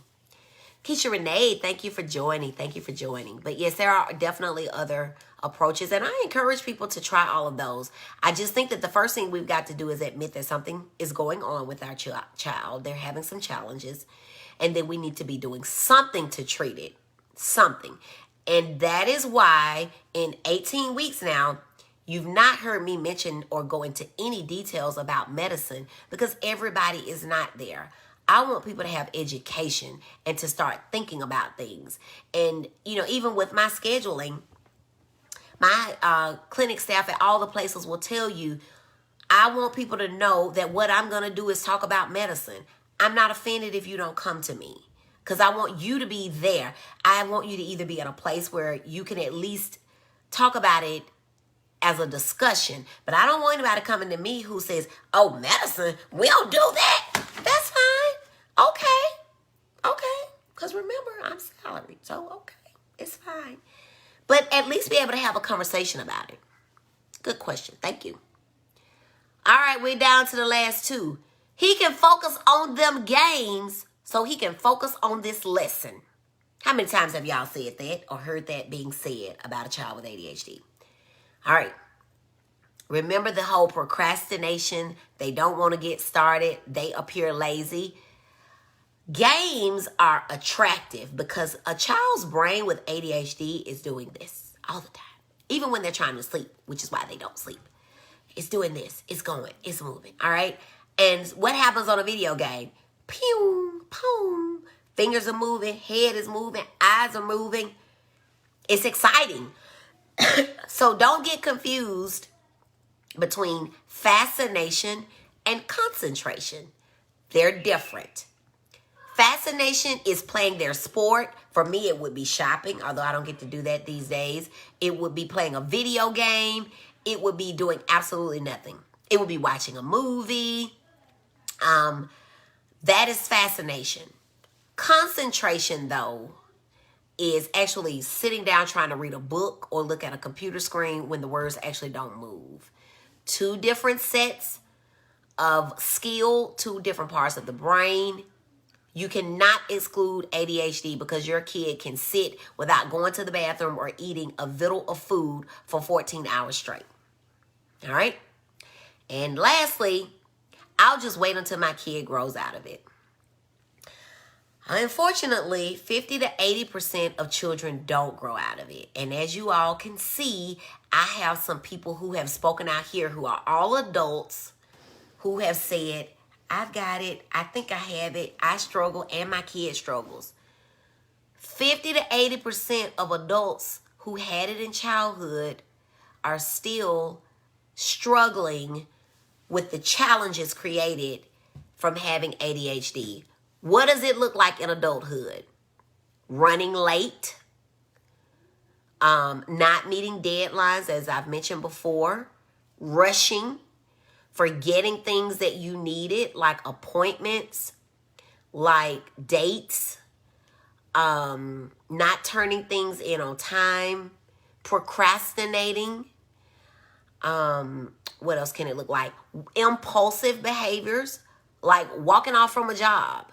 [SPEAKER 1] Keisha Renee, thank you for joining. Thank you for joining. But yes, there are definitely other approaches, and I encourage people to try all of those. I just think that the first thing we've got to do is admit that something is going on with our child. They're having some challenges, and then we need to be doing something to treat it. Something. And that is why in 18 weeks now, you've not heard me mention or go into any details about medicine because everybody is not there. I want people to have education and to start thinking about things. And, even with my scheduling, my clinic staff at all the places will tell you, I want people to know that what I'm going to do is talk about medicine. I'm not offended if you don't come to me because I want you to be there. I want you to either be in a place where you can at least talk about it as a discussion. But I don't want anybody coming to me who says, oh, medicine, we don't do that. That's fine. Okay. Because remember, I'm salaried. So, okay. It's fine. But at least be able to have a conversation about it. Good question. Thank you. All right. We're down to the last two. He can focus on them games so he can focus on this lesson. How many times have y'all said that or heard that being said about a child with ADHD? All right. Remember the whole procrastination. They don't want to get started. They appear lazy. Games are attractive because a child's brain with ADHD is doing this all the time. Even when they're trying to sleep, which is why they don't sleep. It's doing this. It's going. It's moving. All right. And what happens on a video game? Pew, boom. Fingers are moving. Head is moving. Eyes are moving. It's exciting. So don't get confused between fascination and concentration. They're different. Fascination is playing their sport. For me, it would be shopping, although I don't get to do that these days. It would be playing a video game. It would be doing absolutely nothing. It would be watching a movie. That is fascination. Concentration, though, is actually sitting down trying to read a book or look at a computer screen when the words actually don't move. Two different sets of skill, two different parts of the brain. You cannot exclude ADHD because your kid can sit without going to the bathroom or eating a vittle of food for 14 hours straight. All right? And lastly, I'll just wait until my kid grows out of it. Unfortunately, 50 to 80% of children don't grow out of it. And as you all can see, I have some people who have spoken out here who are all adults who have said, I've got it. I think I have it. I struggle and my kid struggles. 50 to 80% of adults who had it in childhood are still struggling with the challenges created from having ADHD. What does it look like in adulthood? Running late, not meeting deadlines, as I've mentioned before, rushing, forgetting things that you needed, like appointments, like dates, not turning things in on time, procrastinating, What else can it look like? Impulsive behaviors, like walking off from a job.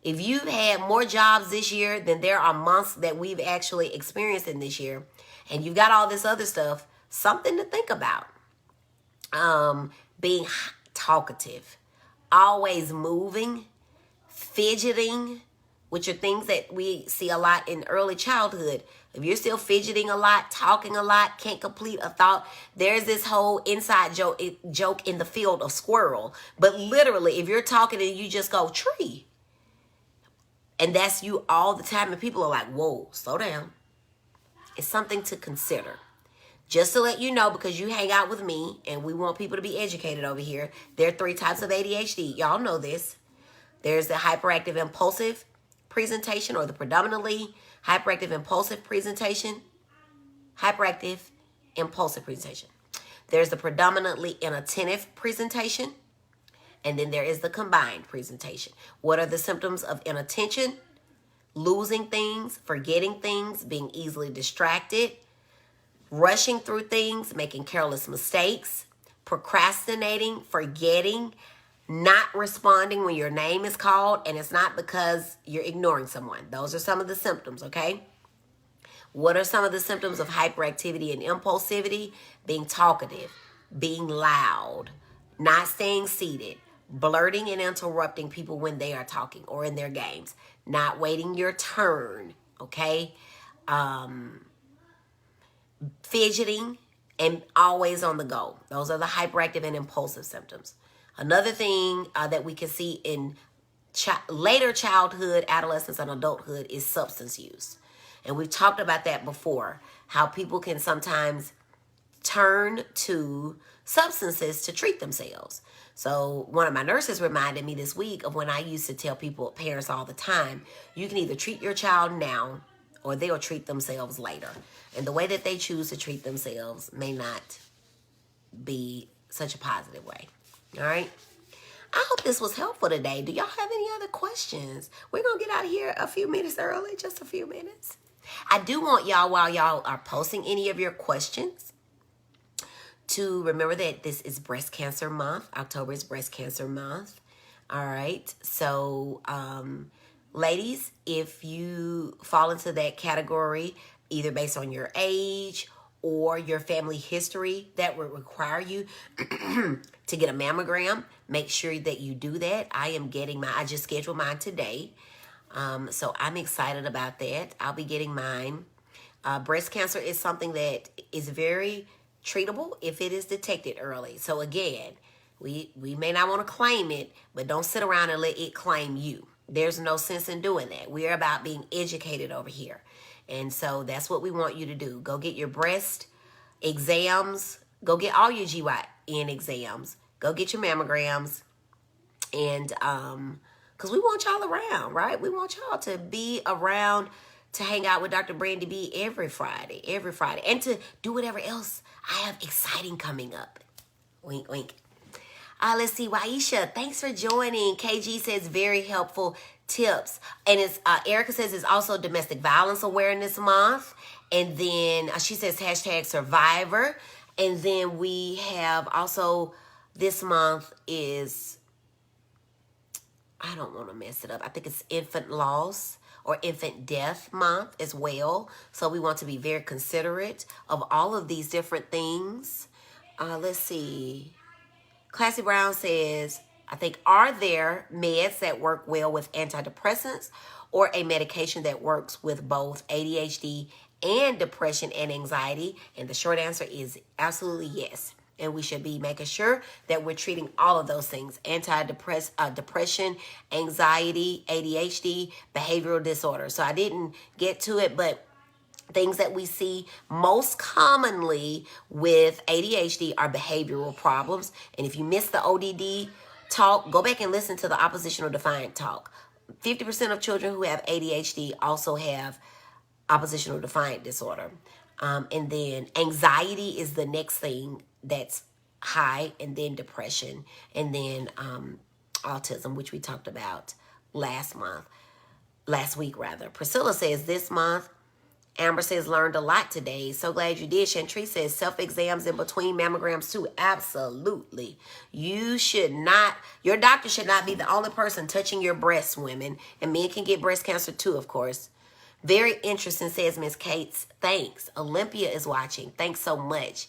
[SPEAKER 1] If you've had more jobs this year than there are months that we've actually experienced in this year, and you've got all this other stuff, something to think about. Being talkative, always moving, fidgeting, which are things that we see a lot in early childhood. If you're still fidgeting a lot, talking a lot, can't complete a thought, there's this whole inside joke in the field of squirrel. But literally, if you're talking and you just go tree, and that's you all the time, and people are like, whoa, slow down. It's something to consider. Just to let you know, because you hang out with me and we want people to be educated over here, there are 3 types of ADHD. Y'all know this. There's the hyperactive impulsive presentation, or the predominantly hyperactive impulsive presentation. Hyperactive impulsive presentation. There's the predominantly inattentive presentation. And then there is the combined presentation. What are the symptoms of inattention? Losing things, forgetting things, being easily distracted, rushing through things, making careless mistakes, procrastinating, forgetting, not responding when your name is called, and it's not because you're ignoring someone. Those are some of the symptoms, okay? What are some of the symptoms of hyperactivity and impulsivity? Being talkative, being loud, not staying seated, blurting and interrupting people when they are talking or in their games, not waiting your turn, okay? Fidgeting, and always on the go. Those are the hyperactive and impulsive symptoms. Another thing that we can see in later childhood, adolescence, and adulthood is substance use. And we've talked about that before, how people can sometimes turn to substances to treat themselves. So one of my nurses reminded me this week of when I used to tell parents all the time, you can either treat your child now or they'll treat themselves later. And the way that they choose to treat themselves may not be such a positive way. All right. I hope this was helpful today. Do y'all have any other questions? We're going to get out of here a few minutes early, just a few minutes. I do want y'all, while y'all are posting any of your questions, to remember that this is Breast Cancer Month. October is Breast Cancer Month. All right. So, ladies, if you fall into that category, either based on your age or your family history that would require you to get a mammogram, make sure that you do that. I just scheduled mine today. So I'm excited about that. I'll be getting mine. Breast cancer is something that is very treatable if it is detected early. So again, we may not want to claim it, but don't sit around and let it claim you. There's no sense in doing that. We're about being educated over here. And so that's what we want you to do. Go get your breast exams. Go get all your GYN exams. Go get your mammograms. And because we want y'all around, right? We want y'all to be around to hang out with Dr. Brandi B every Friday. And to do whatever else I have exciting coming up. Wink, wink. Let's see, Waisha, thanks for joining. KG says very helpful tips. And it's Erica says it's also Domestic Violence Awareness Month. And then she says #survivor. And then we have also this month is, I don't want to mess it up, I think it's infant loss or infant death month as well. So we want to be very considerate of all of these different things. Let's see. Classy Brown says, I think, are there meds that work well with antidepressants or a medication that works with both ADHD and depression and anxiety? And the short answer is absolutely yes. And we should be making sure that we're treating all of those things: depression, anxiety, ADHD, behavioral disorder. So I didn't get to it, but things that we see most commonly with ADHD are behavioral problems. And if you missed the ODD talk, go back and listen to the oppositional defiant talk. 50% of children who have ADHD also have oppositional defiant disorder. And then anxiety is the next thing that's high, and then depression, and then autism, which we talked about last week. Priscilla says this month Amber says, learned a lot today. So glad you did. Chantrese says, self-exams in between mammograms too. Absolutely. You should not, your doctor should not be the only person touching your breasts, women. And men can get breast cancer too, of course. Very interesting, says Miss Cates. Thanks. Olympia is watching. Thanks so much.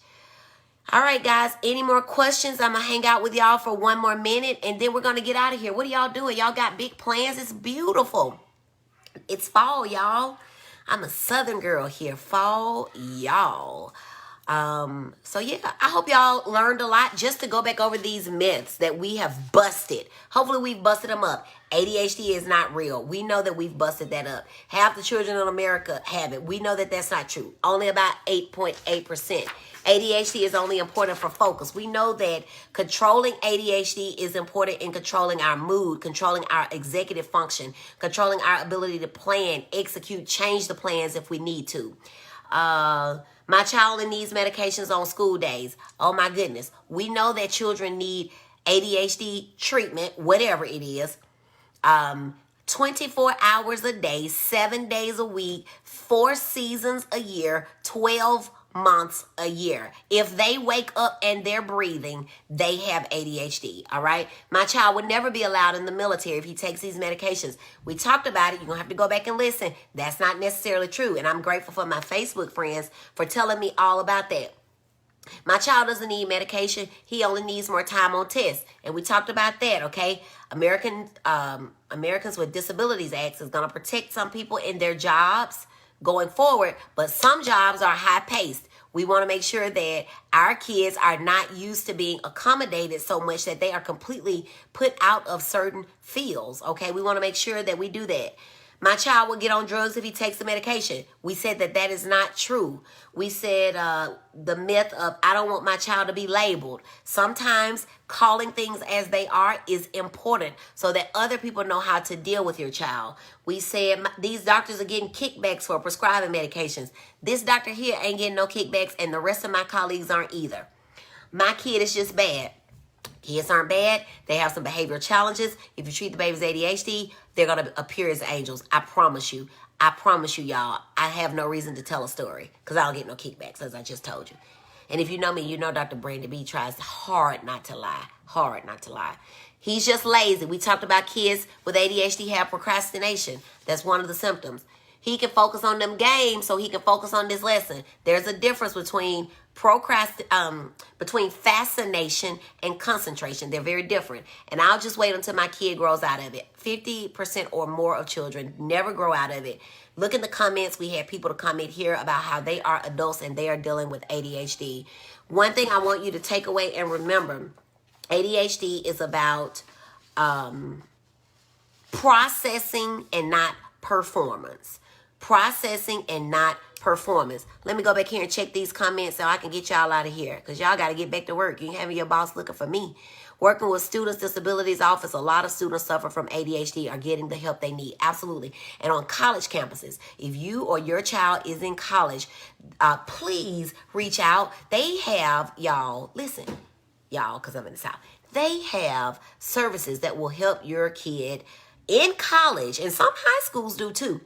[SPEAKER 1] All right, guys. Any more questions? I'm going to hang out with y'all for one more minute, and then we're going to get out of here. What are y'all doing? Y'all got big plans? It's beautiful. It's fall, y'all. I'm a Southern girl here. Fall, y'all. So yeah, I hope y'all learned a lot just to go back over these myths that we have busted. Hopefully we've busted them up. ADHD is not real. We know that we've busted that up. Half the children in America have it. We know that that's not true. Only about 8.8%. ADHD is only important for focus. We know that controlling ADHD is important in controlling our mood, controlling our executive function, controlling our ability to plan, execute, change the plans if we need to. My child needs medications on school days. Oh my goodness. We know that children need ADHD treatment, whatever it is. 24 hours a day, 7 days a week, 4 seasons a year, 12 months a year. If they wake up and they're breathing, they have ADHD, all right? My child would never be allowed in the military if he takes these medications. We talked about it. You're going to have to go back and listen. That's not necessarily true, and I'm grateful for my Facebook friends for telling me all about that. My child doesn't need medication. He only needs more time on tests, and we talked about that, okay? Americans with Disabilities Act is going to protect some people in their jobs going forward, but some jobs are high-paced. We want to make sure that our kids are not used to being accommodated so much that they are completely put out of certain fields, okay? We want to make sure that we do that. My child will get on drugs if he takes the medication. We said that that is not true. We said the myth of I don't want my child to be labeled. Sometimes calling things as they are is important so that other people know how to deal with your child. We said these doctors are getting kickbacks for prescribing medications. This doctor here ain't getting no kickbacks, and the rest of my colleagues aren't either. My kid is just bad. Kids aren't bad. They have some behavioral challenges. If you treat the baby's ADHD, they're going to appear as angels. I promise you. I promise you, y'all. I have no reason to tell a story because I don't get no kickbacks, as I just told you. And if you know me, you know Dr. Brandi B tries hard not to lie. Hard not to lie. He's just lazy. We talked about kids with ADHD have procrastination. That's one of the symptoms. He can focus on them games so he can focus on this lesson. There's a difference between fascination and concentration. They're very different. And I'll just wait until my kid grows out of it. 50% or more of children never grow out of it. Look in the comments. We had people to comment here about how they are adults and they are dealing with ADHD. One thing I want you to take away and remember, ADHD is about processing and not performance. Processing and not performance. Let me go back here and check these comments so I can get y'all out of here because y'all got to get back to work. You ain't having your boss looking for me. Working with Students Disabilities Office, a lot of students suffer from ADHD are getting the help they need. Absolutely. And on college campuses, if you or your child is in college, please reach out. They have, y'all, listen, y'all, because I'm in the South. They have services that will help your kid in college, and some high schools do too.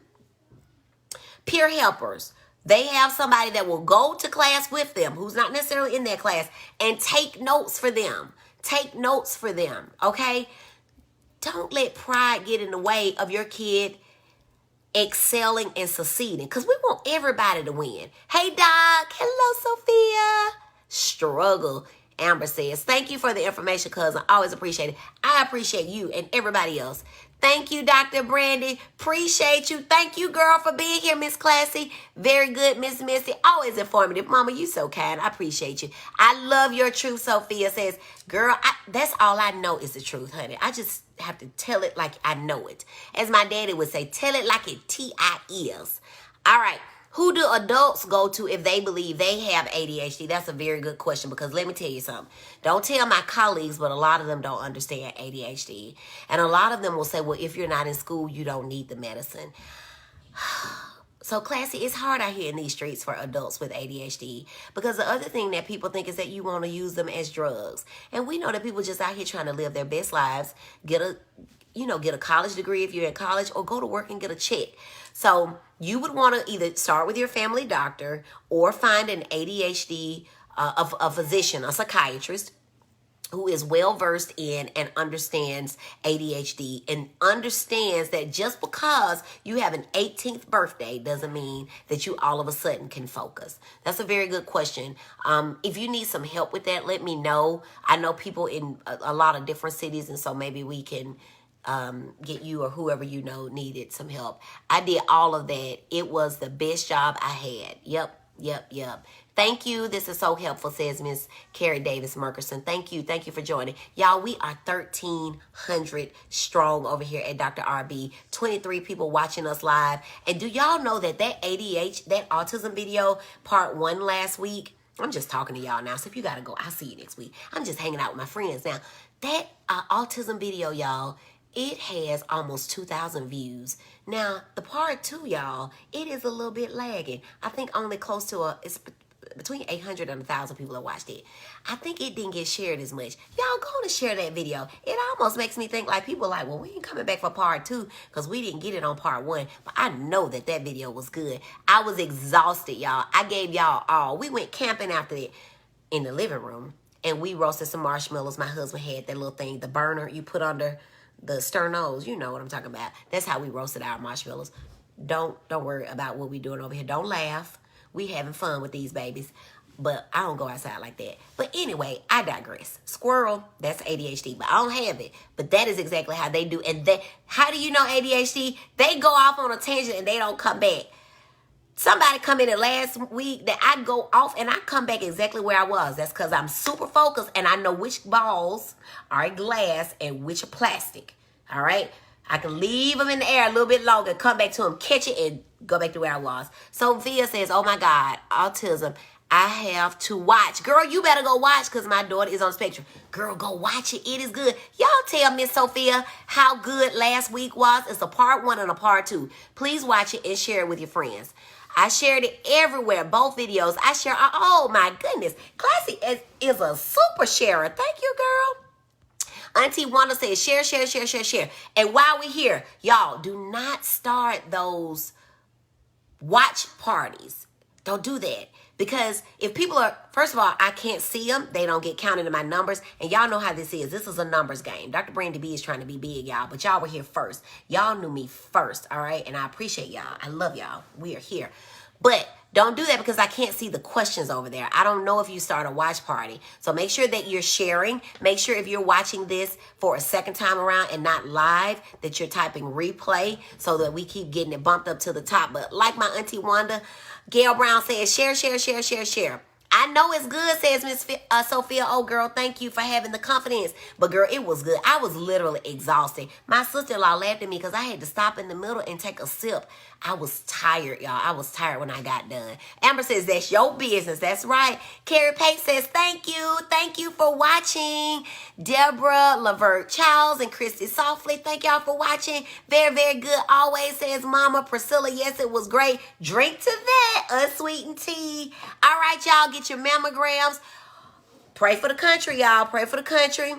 [SPEAKER 1] Peer helpers. They have somebody that will go to class with them who's not necessarily in their class and take notes for them. Take notes for them, okay? Don't let pride get in the way of your kid excelling and succeeding because we want everybody to win. Hey, Doc. Hello, Sophia. Struggle. Amber says, thank you for the information, cousin. I always appreciate it. I appreciate you and everybody else. Thank you, Dr. Brandi. Appreciate you. Thank you, girl, for being here, Miss Classy. Very good, Miss Missy. Always informative. Mama, you so kind. I appreciate you. I love your truth, Sophia says. Girl, that's all I know is the truth, honey. I just have to tell it like I know it. As my daddy would say, tell it like it T-I-is. All right. Who do adults go to if they believe they have ADHD? That's a very good question because let me tell you something. Don't tell my colleagues, but a lot of them don't understand ADHD. And a lot of them will say, well, if you're not in school, you don't need the medicine. So, Classy, it's hard out here in these streets for adults with ADHD because the other thing that people think is that you want to use them as drugs. And we know that people just out here trying to live their best lives, get a get a college degree if you're in college, or go to work and get a check. So you would want to either start with your family doctor or find an ADHD, a physician, a psychiatrist, who is well versed in and understands ADHD, and understands that just because you have an 18th birthday doesn't mean that you all of a sudden can focus. That's a very good question. If you need some help with that, let me know. I know people in a lot of different cities, and so maybe we can get you or whoever you know needed some help. I did all of that. It was the best job I had. Yep. Thank you. This is so helpful, says Miss Carrie Davis Murkerson. Thank you. Thank you for joining. Y'all, we are 1,300 strong over here at Dr. RB. 23 people watching us live. And do y'all know that that autism video, part 1 last week, I'm just talking to y'all now, so if you got to go, I'll see you next week. I'm just hanging out with my friends now. That autism video, y'all, it has almost 2,000 views. Now, the part 2, y'all, it is a little bit lagging. I think only close to it's between 800 and 1,000 people have watched it. I think it didn't get shared as much. Y'all go on and share that video. It almost makes me think like people like, well, we ain't coming back for part 2 because we didn't get it on part 1. But I know that that video was good. I was exhausted, y'all. I gave y'all all. We went camping after it in the living room, and we roasted some marshmallows. My husband had that little thing, the burner you put under the sternos. You know what I'm talking about. That's how we roasted our marshmallows. Don't worry about what we doing over here. Don't laugh. We having fun with these babies. But I don't go outside like that. But anyway, I digress. Squirrel, that's ADHD. But I don't have it. But that is exactly how they do. And how do you know ADHD? They go off on a tangent and they don't come back. Somebody come in the last week that I go off and I come back exactly where I was. That's because I'm super focused and I know which balls are glass and which are plastic. All right? I can leave them in the air a little bit longer, come back to them, catch it, and go back to where I was. Sophia says, oh my God, autism. I have to watch. Girl, you better go watch because my daughter is on the spectrum. Girl, go watch it. It is good. Y'all tell Miss Sophia how good last week was. It's a part 1 and a part 2. Please watch it and share it with your friends. I shared it everywhere, both videos. I share, oh my goodness. Classy is a super sharer. Thank you, girl. Auntie Wanda says, share. And while we're here, y'all, do not start those watch parties. Don't do that. Because if people are, first of all, I can't see them. They don't get counted in my numbers. And y'all know how this is. This is a numbers game. Dr. Brandi B is trying to be big, y'all. But y'all were here first. Y'all knew me first, all right? And I appreciate y'all. I love y'all. We are here. But don't do that because I can't see the questions over there. I don't know if you start a watch party. So make sure that you're sharing. Make sure if you're watching this for a second time around and not live, that you're typing replay so that we keep getting it bumped up to the top. But like my Auntie Wanda, Gail Brown says, share. I know it's good, says Miss Sophia. Oh, girl, thank you for having the confidence. But, girl, it was good. I was literally exhausted. My sister-in-law laughed at me because I had to stop in the middle and take a sip. I was tired, y'all. I was tired when I got done. Amber says, that's your business. That's right. Carrie Pate says, thank you. Thank you for watching. Deborah, Lavert Charles, and Christy Softly, thank y'all for watching. Very, very good. Always, says Mama. Priscilla, yes, it was great. Drink to that. Unsweetened tea. All right, y'all. Get your mammograms. Pray for the country, y'all. Pray for the country.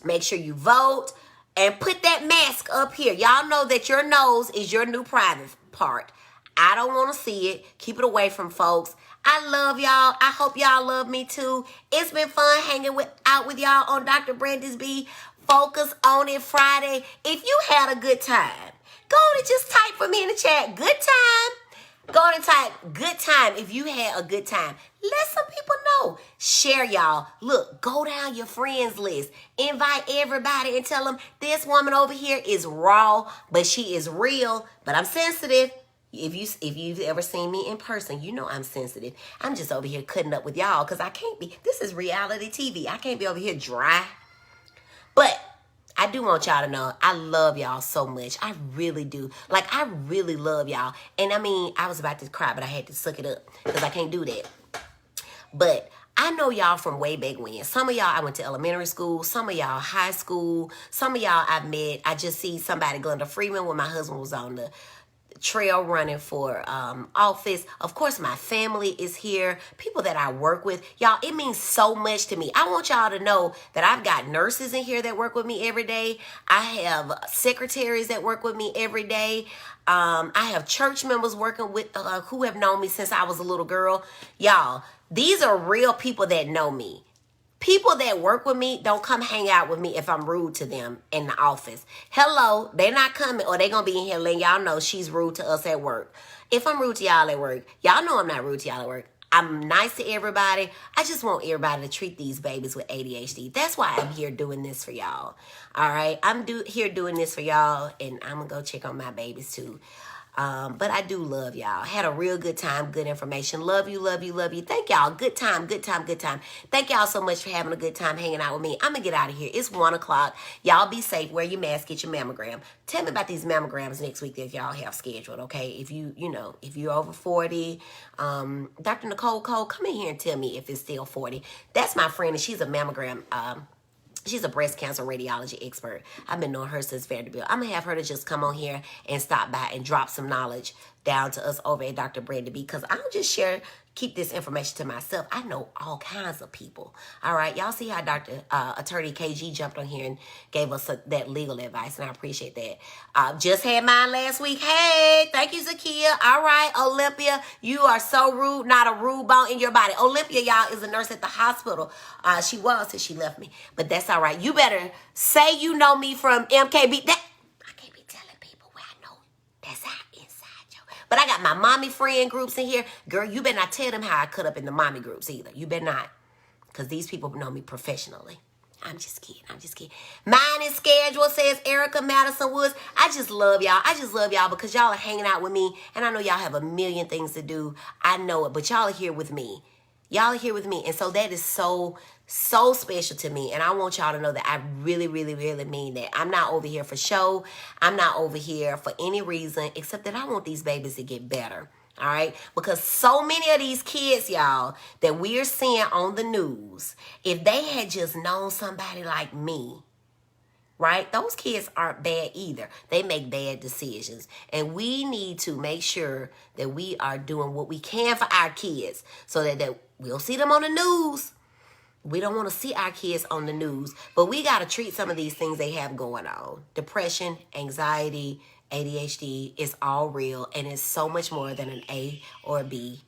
[SPEAKER 1] Make sure you vote. And put that mask up here. Y'all know that your nose is your new private part. I don't want to see it. Keep it away from folks. I love y'all. I hope y'all love me too. It's been fun hanging out with y'all on Dr. Brandi B. Focus on It Friday. If you had a good time, go on and just type for me in the chat. Good time. Go on and type good time if you had a good time. Let some people know. Share, y'all. Look, go down your friends list. Invite everybody and tell them this woman over here is raw, but she is real. But I'm sensitive. If you've ever seen me in person, you know I'm sensitive. I'm just over here cutting up with y'all because I can't be. This is reality TV. I can't be over here dry. But I do want y'all to know I love y'all so much. I really do. Like, I really love y'all. And I mean, I was about to cry, but I had to suck it up because I can't do that. But I know y'all from way back when. Some of y'all I went to elementary school. Some of y'all high school. Some of y'all I've met. I just see somebody, Glenda Freeman, when my husband was on the trail running for office. Of course, my family is here, people that I work with. Y'all, it means so much to me. I want y'all to know that I've got nurses in here that work with me every day. I have secretaries that work with me every day. I have church members working with who have known me since I was a little girl. Y'all, these are real people that know me. People that work with me don't come hang out with me if I'm rude to them in the office. Hello, they're not coming, or they're going to be in here letting y'all know she's rude to us at work. If I'm rude to y'all at work, y'all know I'm not rude to y'all at work. I'm nice to everybody. I just want everybody to treat these babies with ADHD. That's why I'm here doing this for y'all. All right? I'm here doing this for y'all, and I'm going to go check on my babies too. But I do love y'all. Had a real good time, good information. Love you, love you, love you. Thank y'all. Good time, good time, good time. Thank y'all so much for having a good time hanging out with me. I'm going to get out of here. It's 1 o'clock. Y'all be safe. Wear your mask. Get your mammogram. Tell me about these mammograms next week that y'all have scheduled, okay? If if you're over 40, Dr. Nicole Cole, come in here and tell me if it's still 40. That's my friend, and she's a mammogram she's a breast cancer radiology expert. I've been knowing her since Vanderbilt. I'm going to have her to just come on here and stop by and drop some knowledge down to us over at Dr. Brandi B, because I don't just keep this information to myself. I know all kinds of people. All right. Y'all see how Attorney KG jumped on here and gave us that legal advice, and I appreciate that. Just had mine last week. Hey, thank you, Zakia. All right, Olympia, you are so rude. Not a rude bone in your body. Olympia, y'all, is a nurse at the hospital. She was till she left me, but that's all right. You better say you know me from MKB. I can't be telling people where I know. That's how inside joke. But I got my mommy friend groups in here. Girl, you better not tell them how I cut up in the mommy groups either. You better not. Because these people know me professionally. I'm just kidding. I'm just kidding. Mine is scheduled, says Erica Madison Woods. I just love y'all. I just love y'all because y'all are hanging out with me. And I know y'all have a million things to do. I know it. But y'all are here with me. Y'all are here with me. And so that is so special to me. And I want y'all to know that I really, really, really mean that. I'm not over here for show. I'm not over here for any reason except that I want these babies to get better. All right? Because so many of these kids, y'all, that we're seeing on the news, if they had just known somebody like me, right? Those kids aren't bad either. They make bad decisions. And we need to make sure that we are doing what we can for our kids so that we'll see them on the news. We don't want to see our kids on the news, but we got to treat some of these things they have going on. Depression, anxiety, ADHD is all real, and it's so much more than an A or a B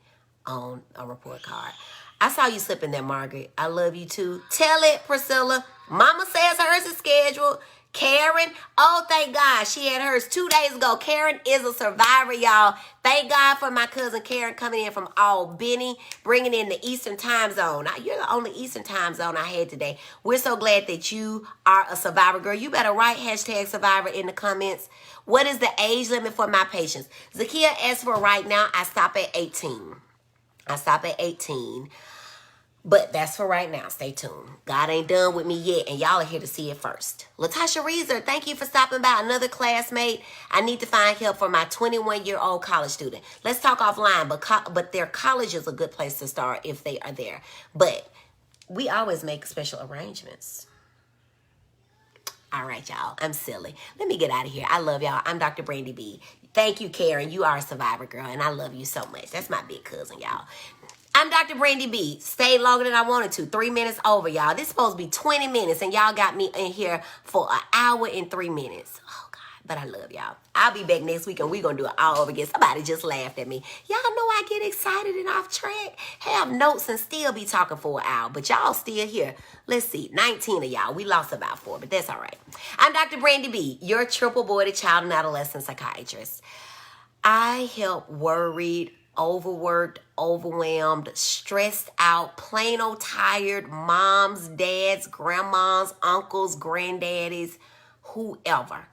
[SPEAKER 1] on a report card. I saw you slipping there, Margaret. I love you too. Tell it, Priscilla. Mama says hers is scheduled. Karen, oh, thank God. She had hers 2 days ago. Karen is a survivor, y'all. Thank God for my cousin Karen coming in from Albany, bringing in the Eastern time zone. Now, you're the only Eastern time zone I had today. We're so glad that you are a survivor, girl. You better write #survivor in the comments. What is the age limit for my patients? Zakia asked for right now, I stop at 18. I stop at 18. But that's for right now. Stay tuned. God ain't done with me yet, and y'all are here to see it first. Latasha Reeser, thank you for stopping by. Another classmate. I need to find help for my 21-year-old college student. Let's talk offline, but their college is a good place to start if they are there. But we always make special arrangements. All right, y'all. I'm silly. Let me get out of here. I love y'all. I'm Dr. Brandi B. Thank you, Karen. You are a survivor, girl, and I love you so much. That's my big cousin, y'all. I'm Dr. Brandi B. Stayed longer than I wanted to. 3 minutes over, y'all. This is supposed to be 20 minutes, and y'all got me in here for an hour and 3 minutes. Oh, God. But I love y'all. I'll be back next week, and we're going to do it all over again. Somebody just laughed at me. Y'all know I get excited and off track. Have notes and still be talking for an hour. But y'all still here. Let's see. 19 of y'all. We lost about 4, but that's all right. I'm Dr. Brandi B., your triple-boarded child and adolescent psychiatrist. I help worried, overworked, overwhelmed, stressed out, plain old tired moms, dads, grandmas, uncles, granddaddies, whoever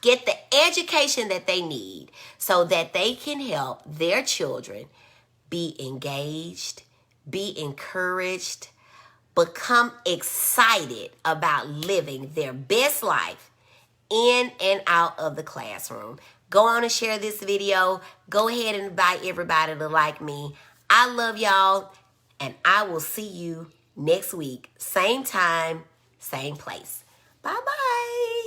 [SPEAKER 1] get the education that they need so that they can help their children be engaged, be encouraged, become excited about living their best life in and out of the classroom. Go on and share this video. Go ahead and invite everybody to like me. I love y'all, and I will see you next week. Same time, same place. Bye-bye.